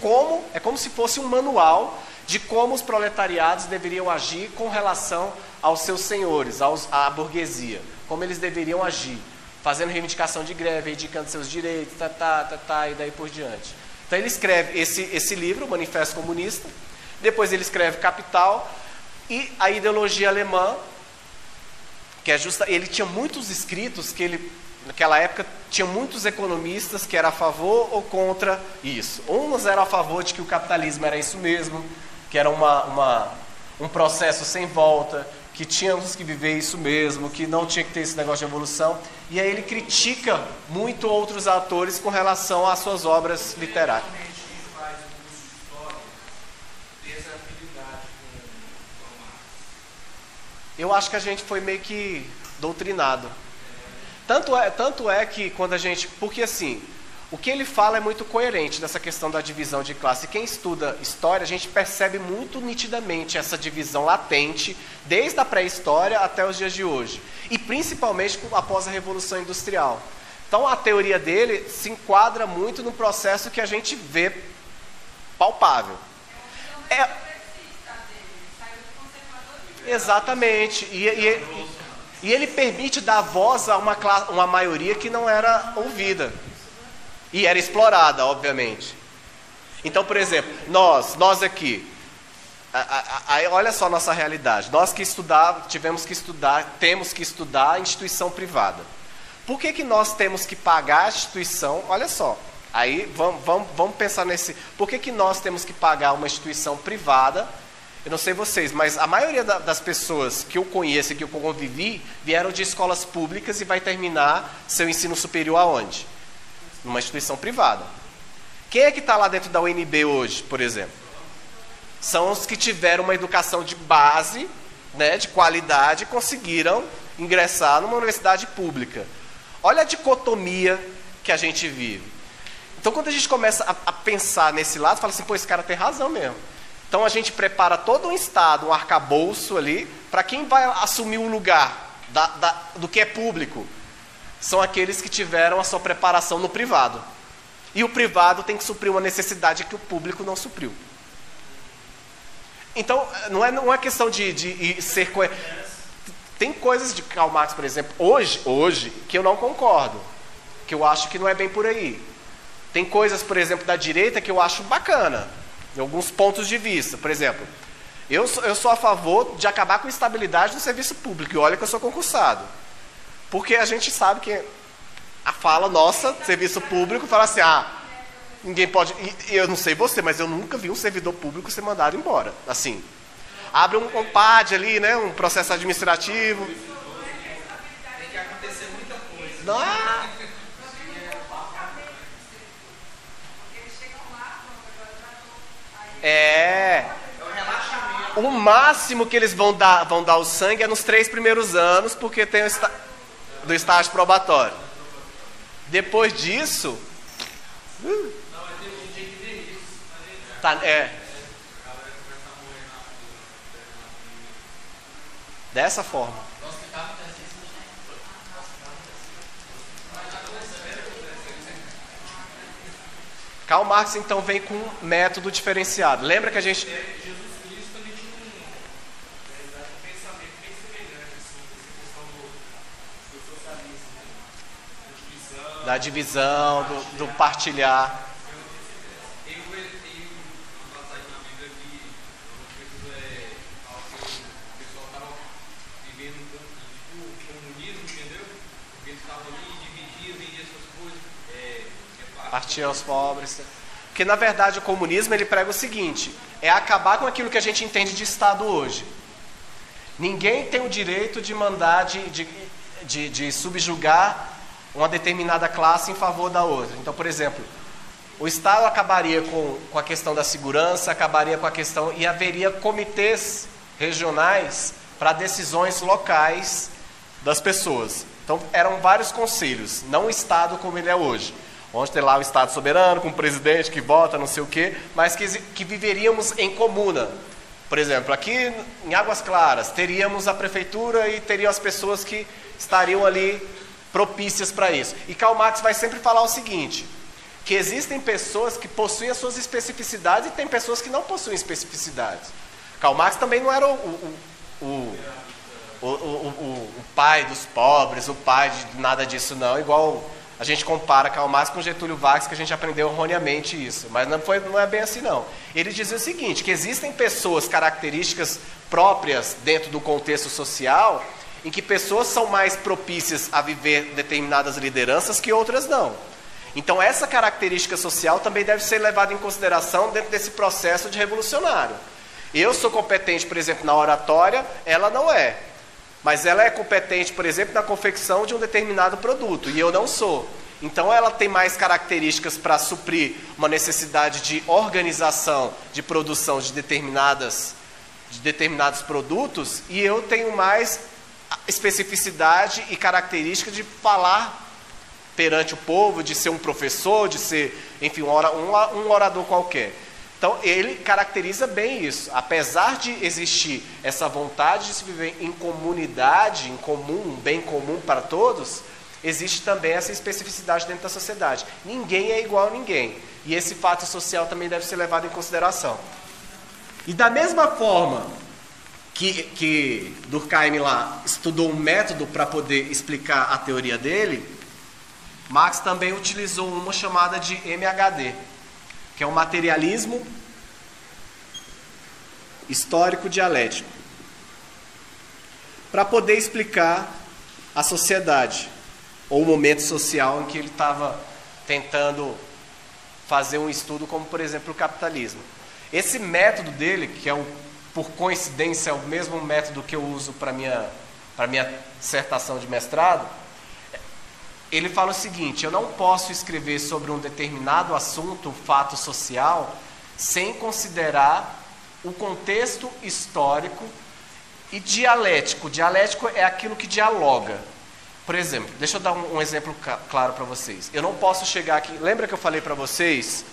é como se fosse um manual de como os proletariados deveriam agir com relação aos seus senhores, à burguesia, como eles deveriam agir, fazendo reivindicação de greve, reivindicando seus direitos, e daí por diante. Então ele escreve esse livro, o Manifesto Comunista, depois ele escreve Capital e a ideologia alemã, que é ele tinha muitos escritos que ele, naquela época, tinha muitos economistas que eram a favor ou contra isso. Uns eram a favor de que o capitalismo era isso mesmo, que era um processo sem volta, que tínhamos que viver isso mesmo, que não tinha que ter esse negócio de evolução. E aí ele critica muito outros autores com relação às suas obras literárias. Eu acho que a gente foi meio que doutrinado. Tanto é que quando a gente... Porque assim, o que ele fala é muito coerente nessa questão da divisão de classe. Quem estuda história, a gente percebe muito nitidamente essa divisão latente, desde a pré-história até os dias de hoje. E principalmente após a Revolução Industrial. Então a teoria dele se enquadra muito no processo que a gente vê palpável. Exatamente. E ele permite dar voz a uma maioria que não era ouvida. E era explorada, obviamente. Então, por exemplo, nós aqui, olha só a nossa realidade. Nós que temos que estudar a instituição privada. Por que nós temos que pagar a instituição? Olha só, aí vamos pensar nesse... Por que nós temos que pagar uma instituição privada? Eu não sei vocês, mas a maioria das pessoas que eu conheço e que eu convivi vieram de escolas públicas e vai terminar seu ensino superior aonde? Numa instituição privada. Quem é que está lá dentro da UNB hoje, por exemplo? São os que tiveram uma educação de base, né, de qualidade, e conseguiram ingressar numa universidade pública. Olha a dicotomia que a gente vive. Então, quando a gente começa a pensar nesse lado, fala assim, pô, esse cara tem razão mesmo. Então a gente prepara todo um estado, um arcabouço ali, para quem vai assumir o lugar do que é público. São aqueles que tiveram a sua preparação no privado. E o privado tem que suprir uma necessidade que o público não supriu. Então, não é questão de ser coerente. Tem coisas de Karl Marx, por exemplo, hoje, que eu não concordo. Que eu acho que não é bem por aí. Tem coisas, por exemplo, da direita que eu acho bacana. Em alguns pontos de vista. Por exemplo, eu sou a favor de acabar com a estabilidade do serviço público. E olha que eu sou concursado. Porque a gente sabe que a fala nossa, serviço público, fala assim, ninguém pode... Eu não sei você, mas eu nunca vi um servidor público ser mandado embora. Assim, abre um PAD ali, né, um processo administrativo. Tem que acontecer muita coisa. Não. O máximo que eles vão dar o sangue é nos 3 primeiros anos, porque tem do estágio probatório. Depois disso... Dessa forma. Karl Marx, então, vem com um método diferenciado. Lembra que a gente... Jesus Cristo também tinha um pensamento bem semelhante, assim, essa questão do socialismo, né? Da divisão, do partilhar. Tem uma passagem na Bíblia que o pessoal estava vivendo o comunismo, entendeu? Porque eles estavam ali, dividiam, vendiam essas coisas. Partir aos pobres. Porque, na verdade, o comunismo ele prega o seguinte: é acabar com aquilo que a gente entende de Estado hoje. Ninguém tem o direito de mandar, de subjugar uma determinada classe em favor da outra. Então, por exemplo, o Estado acabaria com a questão da segurança, acabaria com a questão... E haveria comitês regionais para decisões locais das pessoas. Então, eram vários conselhos, não o Estado como ele é hoje. Onde tem lá o Estado soberano, com o presidente que vota, não sei o quê, mas que viveríamos em comuna. Por exemplo, aqui em Águas Claras, teríamos a prefeitura e teriam as pessoas que estariam ali propícias para isso. E Karl Marx vai sempre falar o seguinte, que existem pessoas que possuem as suas especificidades e tem pessoas que não possuem especificidades. Karl Marx também não era o pai dos pobres, o pai de nada disso não, igual... A gente compara Karl Marx com Getúlio Vargas, que a gente aprendeu erroneamente isso. Mas não é bem assim, não. Ele dizia o seguinte, que existem pessoas, características próprias dentro do contexto social, em que pessoas são mais propícias a viver determinadas lideranças que outras não. Então, essa característica social também deve ser levada em consideração dentro desse processo de revolucionário. Eu sou competente, por exemplo, na oratória, ela não é. Mas ela é competente, por exemplo, na confecção de um determinado produto, e eu não sou. Então ela tem mais características para suprir uma necessidade de organização, de produção de determinados produtos, e eu tenho mais especificidade e característica de falar perante o povo, de ser um professor, de ser, enfim, um orador qualquer. Então ele caracteriza bem isso. Apesar de existir essa vontade de se viver em comunidade, em comum, um bem comum para todos, existe também essa especificidade dentro da sociedade. Ninguém é igual a ninguém. E esse fato social também deve ser levado em consideração. E da mesma forma que Durkheim lá estudou um método para poder explicar a teoria dele, Marx também utilizou uma chamada de MHD, que é o materialismo histórico dialético, para poder explicar a sociedade, ou o momento social em que ele estava tentando fazer um estudo, como por exemplo o capitalismo. Esse método dele, que é por coincidência é o mesmo método que eu uso para minha dissertação de mestrado, ele fala o seguinte: eu não posso escrever sobre um determinado assunto, fato social, sem considerar o contexto histórico e dialético. Dialético é aquilo que dialoga. Por exemplo, deixa eu dar um exemplo claro para vocês. Eu não posso chegar aqui... Lembra que eu falei para vocês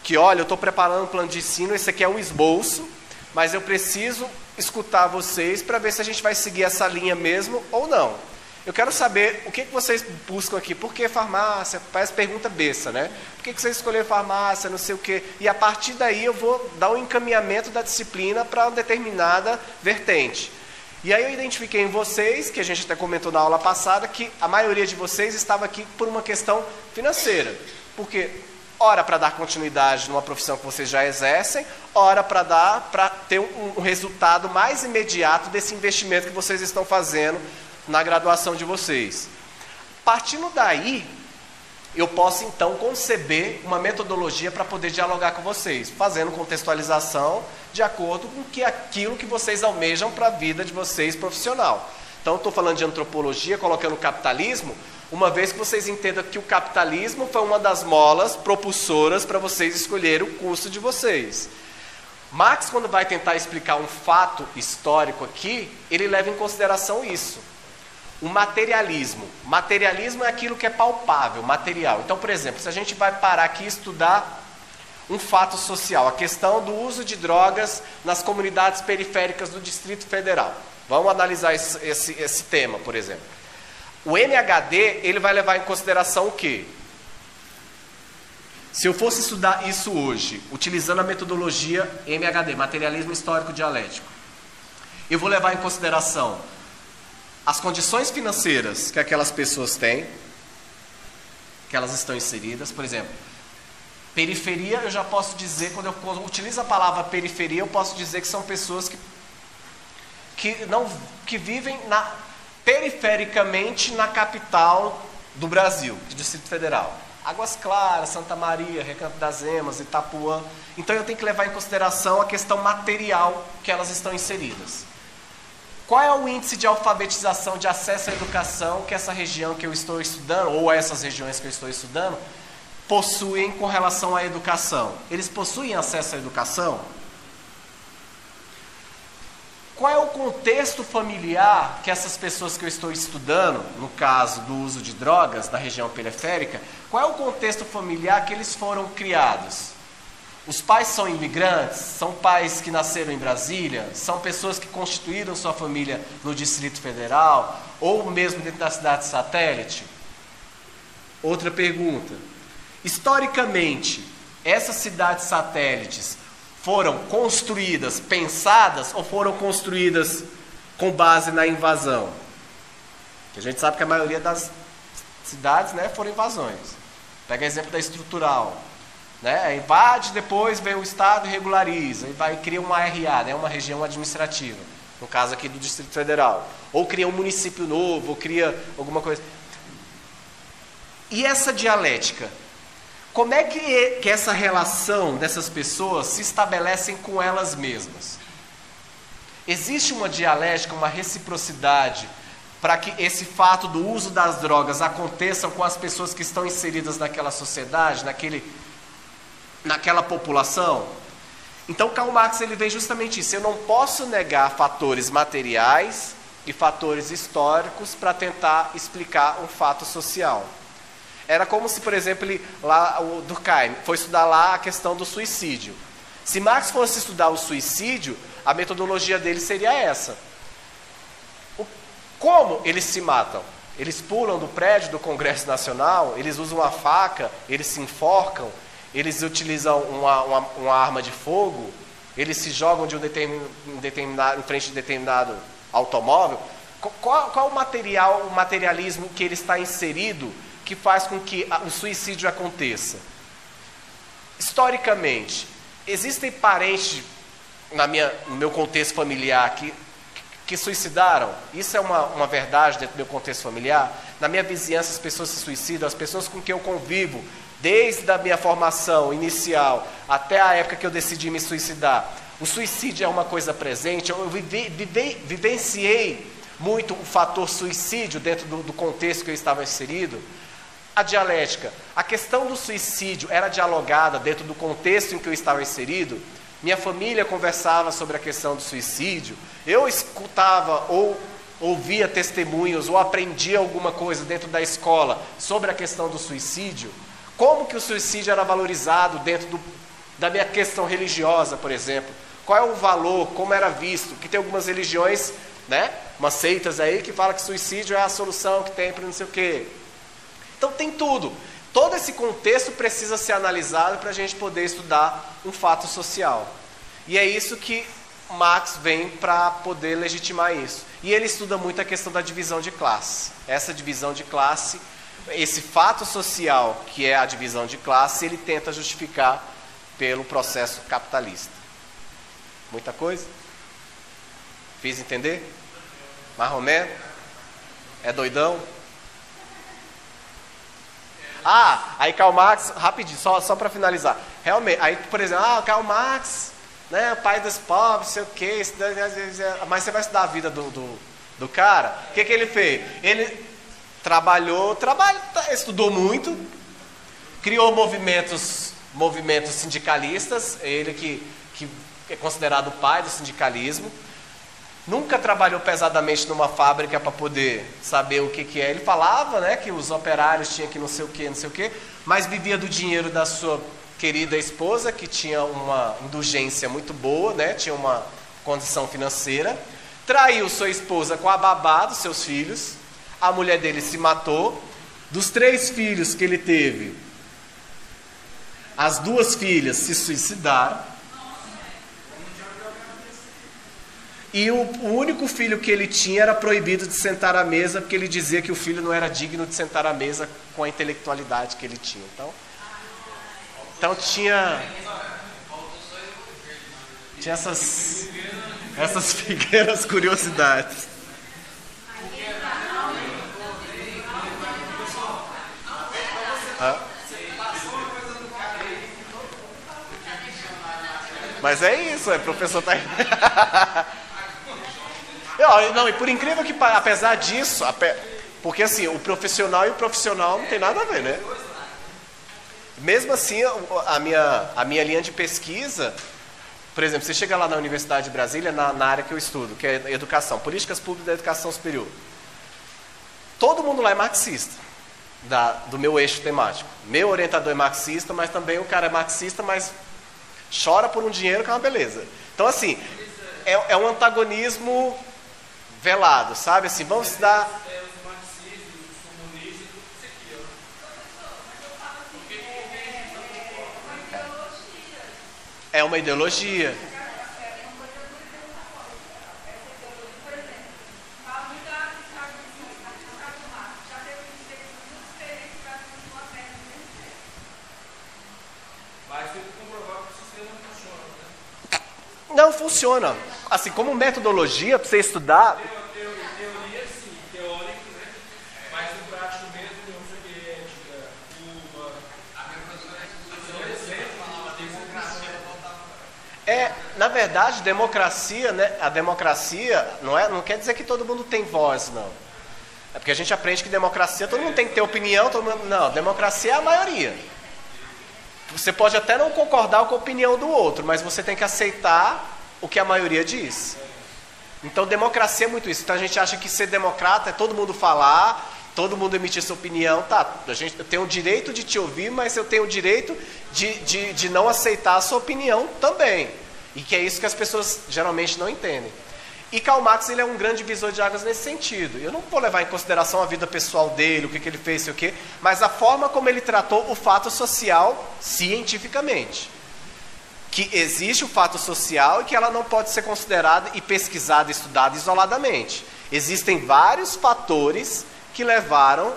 que, olha, eu estou preparando um plano de ensino, esse aqui é um esboço, mas eu preciso escutar vocês para ver se a gente vai seguir essa linha mesmo ou não. Eu quero saber o que vocês buscam aqui. Por que farmácia? Parece pergunta besta, né? Por que vocês escolheram farmácia, não sei o quê? E a partir daí eu vou dar um encaminhamento da disciplina para uma determinada vertente. E aí eu identifiquei em vocês, que a gente até comentou na aula passada, que a maioria de vocês estava aqui por uma questão financeira. Porque, ora para dar continuidade numa profissão que vocês já exercem, ora para ter um resultado mais imediato desse investimento que vocês estão fazendo na graduação de vocês. Partindo daí, eu posso então conceber uma metodologia para poder dialogar com vocês, fazendo contextualização de acordo com aquilo que vocês almejam para a vida de vocês profissional. Então, estou falando de antropologia, colocando o capitalismo, uma vez que vocês entendam que o capitalismo foi uma das molas propulsoras para vocês escolherem o curso de vocês. Marx, quando vai tentar explicar um fato histórico aqui, ele leva em consideração isso. O materialismo. Materialismo é aquilo que é palpável, material. Então, por exemplo, se a gente vai parar aqui e estudar um fato social, a questão do uso de drogas nas comunidades periféricas do Distrito Federal. Vamos analisar esse tema, por exemplo. O MHD, ele vai levar em consideração o quê? Se eu fosse estudar isso hoje, utilizando a metodologia MHD, materialismo histórico dialético, eu vou levar em consideração as condições financeiras que aquelas pessoas têm, que elas estão inseridas. Por exemplo, periferia, eu já posso dizer, quando eu utilizo a palavra periferia, eu posso dizer que são pessoas que vivem perifericamente na capital do Brasil, do Distrito Federal. Águas Claras, Santa Maria, Recanto das Emas, Itapuã. Então eu tenho que levar em consideração a questão material que elas estão inseridas. Qual é o índice de alfabetização, de acesso à educação que essa região que eu estou estudando, ou essas regiões que eu estou estudando, possuem com relação à educação? Eles possuem acesso à educação? Qual é o contexto familiar que essas pessoas que eu estou estudando, no caso do uso de drogas na região periférica, qual é o contexto familiar que eles foram criados? Os pais são imigrantes? São pais que nasceram em Brasília? São pessoas que constituíram sua família no Distrito Federal? Ou mesmo dentro da cidade satélite? Outra pergunta. Historicamente, essas cidades satélites foram construídas, pensadas, ou foram construídas com base na invasão? Porque a gente sabe que a maioria das cidades, né, foram invasões. Pega o exemplo da estrutural. Né? Invade, depois vem o Estado e regulariza, e vai cria uma RA, né? Uma região administrativa, no caso aqui do Distrito Federal. Ou cria um município novo, ou cria alguma coisa. E essa dialética? Como é que essa relação dessas pessoas se estabelecem com elas mesmas? Existe uma dialética, uma reciprocidade para que esse fato do uso das drogas aconteça com as pessoas que estão inseridas naquela sociedade, naquela população? Então Karl Marx ele vem justamente isso. Eu não posso negar fatores materiais e fatores históricos para tentar explicar um fato social. Era como se, por exemplo, o Durkheim foi estudar lá a questão do suicídio. Se Marx fosse estudar o suicídio, a metodologia dele seria essa. Como eles se matam? Eles pulam do prédio do Congresso Nacional, eles usam uma faca, eles se enforcam, eles utilizam uma arma de fogo, eles se jogam de em frente de determinado automóvel. Qual o materialismo que ele está inserido que faz com que o suicídio aconteça? Historicamente, existem parentes no meu contexto familiar que suicidaram? Isso é uma verdade dentro do meu contexto familiar? Na minha vizinhança as pessoas se suicidam, as pessoas com quem eu convivo, desde a minha formação inicial até a época que eu decidi me suicidar, o suicídio é uma coisa presente. Eu vivenciei muito o fator suicídio dentro do contexto que eu estava inserido. A dialética, a questão do suicídio era dialogada dentro do contexto em que eu estava inserido. Minha família conversava sobre a questão do suicídio. Eu escutava ou ouvia testemunhos ou aprendia alguma coisa dentro da escola sobre a questão do suicídio. Como que o suicídio era valorizado dentro da minha questão religiosa, por exemplo? Qual é o valor, como era visto? Que tem algumas religiões, né, umas seitas aí que falam que suicídio é a solução que tem para não sei o quê. Então tem tudo. Todo esse contexto precisa ser analisado para a gente poder estudar um fato social. E é isso que Marx vem para poder legitimar isso. E ele estuda muito a questão da divisão de classe. Essa divisão de classe, esse fato social que é a divisão de classe, ele tenta justificar pelo processo capitalista. Muita coisa? Fiz entender? Mais ou menos? É doidão? Aí Karl Marx, rapidinho, só para finalizar. Realmente, aí, por exemplo, Karl Marx, né, pai dos pobres, sei o quê, mas você vai estudar a vida do cara? O que ele fez? Ele estudou muito, criou movimentos sindicalistas, ele que é considerado o pai do sindicalismo. Nunca trabalhou pesadamente numa fábrica para poder saber o que é. Ele falava, né, que os operários tinham que não sei o que, mas vivia do dinheiro da sua querida esposa, que tinha uma indulgência muito boa, né, tinha uma condição financeira. Traiu sua esposa com a babá dos seus filhos. A mulher dele se matou. Dos 3 filhos que ele teve, as 2 filhas se suicidaram. E o único filho que ele tinha era proibido de sentar à mesa, porque ele dizia que o filho não era digno de sentar à mesa com a intelectualidade que ele tinha. Então tinha essas pequenas curiosidades. Mas é isso, professor tá... Não, e por incrível que pareça, apesar disso, porque assim, o profissional e o profissional não tem nada a ver, né? Mesmo assim, a minha linha de pesquisa, por exemplo, você chega lá na Universidade de Brasília, na área que eu estudo, que é educação, políticas públicas da educação superior. Todo mundo lá é marxista, do meu eixo temático. Meu orientador é marxista, mas também o cara é marxista, mas chora por um dinheiro que é uma beleza. Então, assim, é um antagonismo velado, sabe? Assim, vamos dar... Os marxistas, os comunistas, isso aqui, ó. É uma ideologia. Mas tem que comprovar que o sistema não funciona, né? Não funciona. Assim, como metodologia, para você estudar... Teoria, sim. Teórico, né? Mas no prático mesmo, União Soviética, Cuba... Na verdade, democracia, né? A democracia não quer dizer que todo mundo tem voz, não. É porque a gente aprende que democracia, todo mundo tem que ter opinião, não, democracia é a maioria. Você pode até não concordar com a opinião do outro, mas você tem que aceitar o que a maioria diz. Então, democracia é muito isso. Então, a gente acha que ser democrata é todo mundo falar, todo mundo emitir sua opinião. Tá, eu tenho o direito de te ouvir, mas eu tenho o direito de não aceitar a sua opinião também. E que é isso que as pessoas geralmente não entendem. E Karl Marx, ele é um grande divisor de águas nesse sentido. Eu não vou levar em consideração a vida pessoal dele, o que ele fez, sei o quê, mas a forma como ele tratou o fato social cientificamente. Que existe o fato social e que ela não pode ser considerada e pesquisada e estudada isoladamente. Existem vários fatores que levaram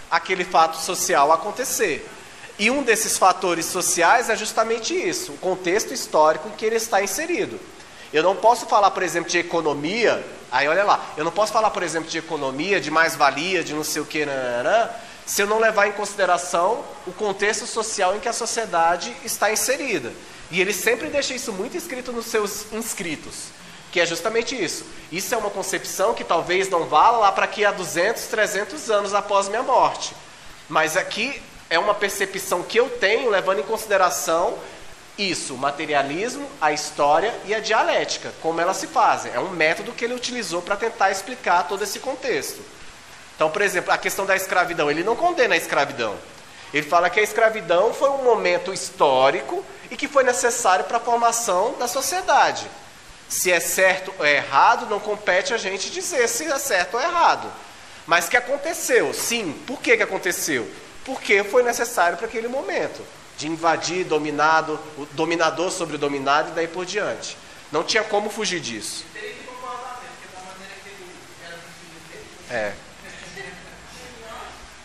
aquele fato social a acontecer. E um desses fatores sociais é justamente isso, o contexto histórico em que ele está inserido. Eu não posso falar, por exemplo, de economia, aí olha lá, eu não posso falar, por exemplo, de economia, de mais-valia, de não sei o que, se eu não levar em consideração o contexto social em que a sociedade está inserida. E ele sempre deixa isso muito escrito nos seus inscritos, que é justamente isso. Isso é uma concepção que talvez não vala lá para aqui a 200, 300 anos após minha morte. Mas aqui é uma percepção que eu tenho, levando em consideração isso, o materialismo, a história e a dialética, como elas se fazem. É um método que ele utilizou para tentar explicar todo esse contexto. Então, por exemplo, a questão da escravidão, ele não condena a escravidão. Ele fala que a escravidão foi um momento histórico e que foi necessário para a formação da sociedade. Se é certo ou é errado, não compete a gente dizer se é certo ou errado. Mas que aconteceu, sim. Por que aconteceu? Porque foi necessário para aquele momento. De invadir, dominado, o dominador sobre o dominado e daí por diante. Não tinha como fugir disso. Teria que concordar mesmo, porque da maneira que ele era do filho dele.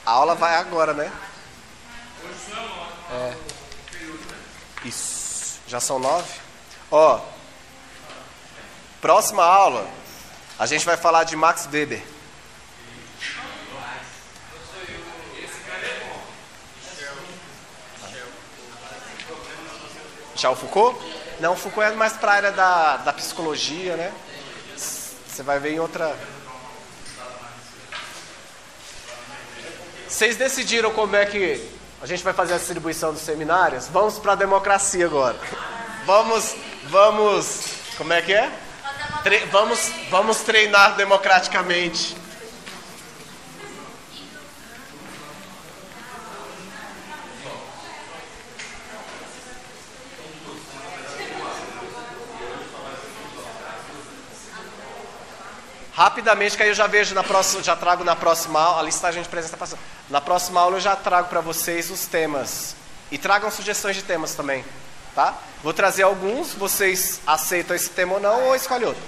A aula vai agora, né? Hoje são 9. Isso. Já são 9? Ó. Próxima aula, a gente vai falar de Max Weber. Já o Foucault? Não, o Foucault é mais para a área da psicologia, né? Você vai ver em outra... Vocês decidiram como é que a gente vai fazer a distribuição dos seminários? Vamos para a democracia agora. Vamos... Como é que é? Vamos treinar democraticamente. Rapidamente, que aí eu já vejo já trago na próxima aula, a listagem de presença passando. Na próxima aula eu já trago para vocês os temas. E tragam sugestões de temas também, tá? Vou trazer alguns, vocês aceitam esse tema ou não, ou escolhe outro.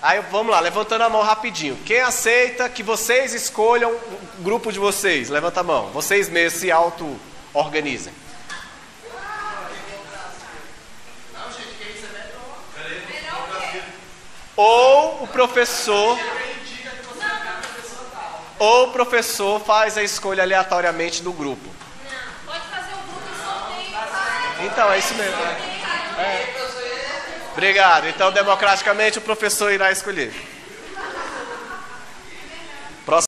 Aí vamos lá, levantando a mão rapidinho. Quem aceita que vocês escolham o grupo de vocês? Levanta a mão. Vocês mesmos se auto-organizem. Ou o professor faz a escolha aleatoriamente do grupo. Não, pode fazer o grupo e sorteio. Então, é isso mesmo. Obrigado. Então, democraticamente, o professor irá escolher.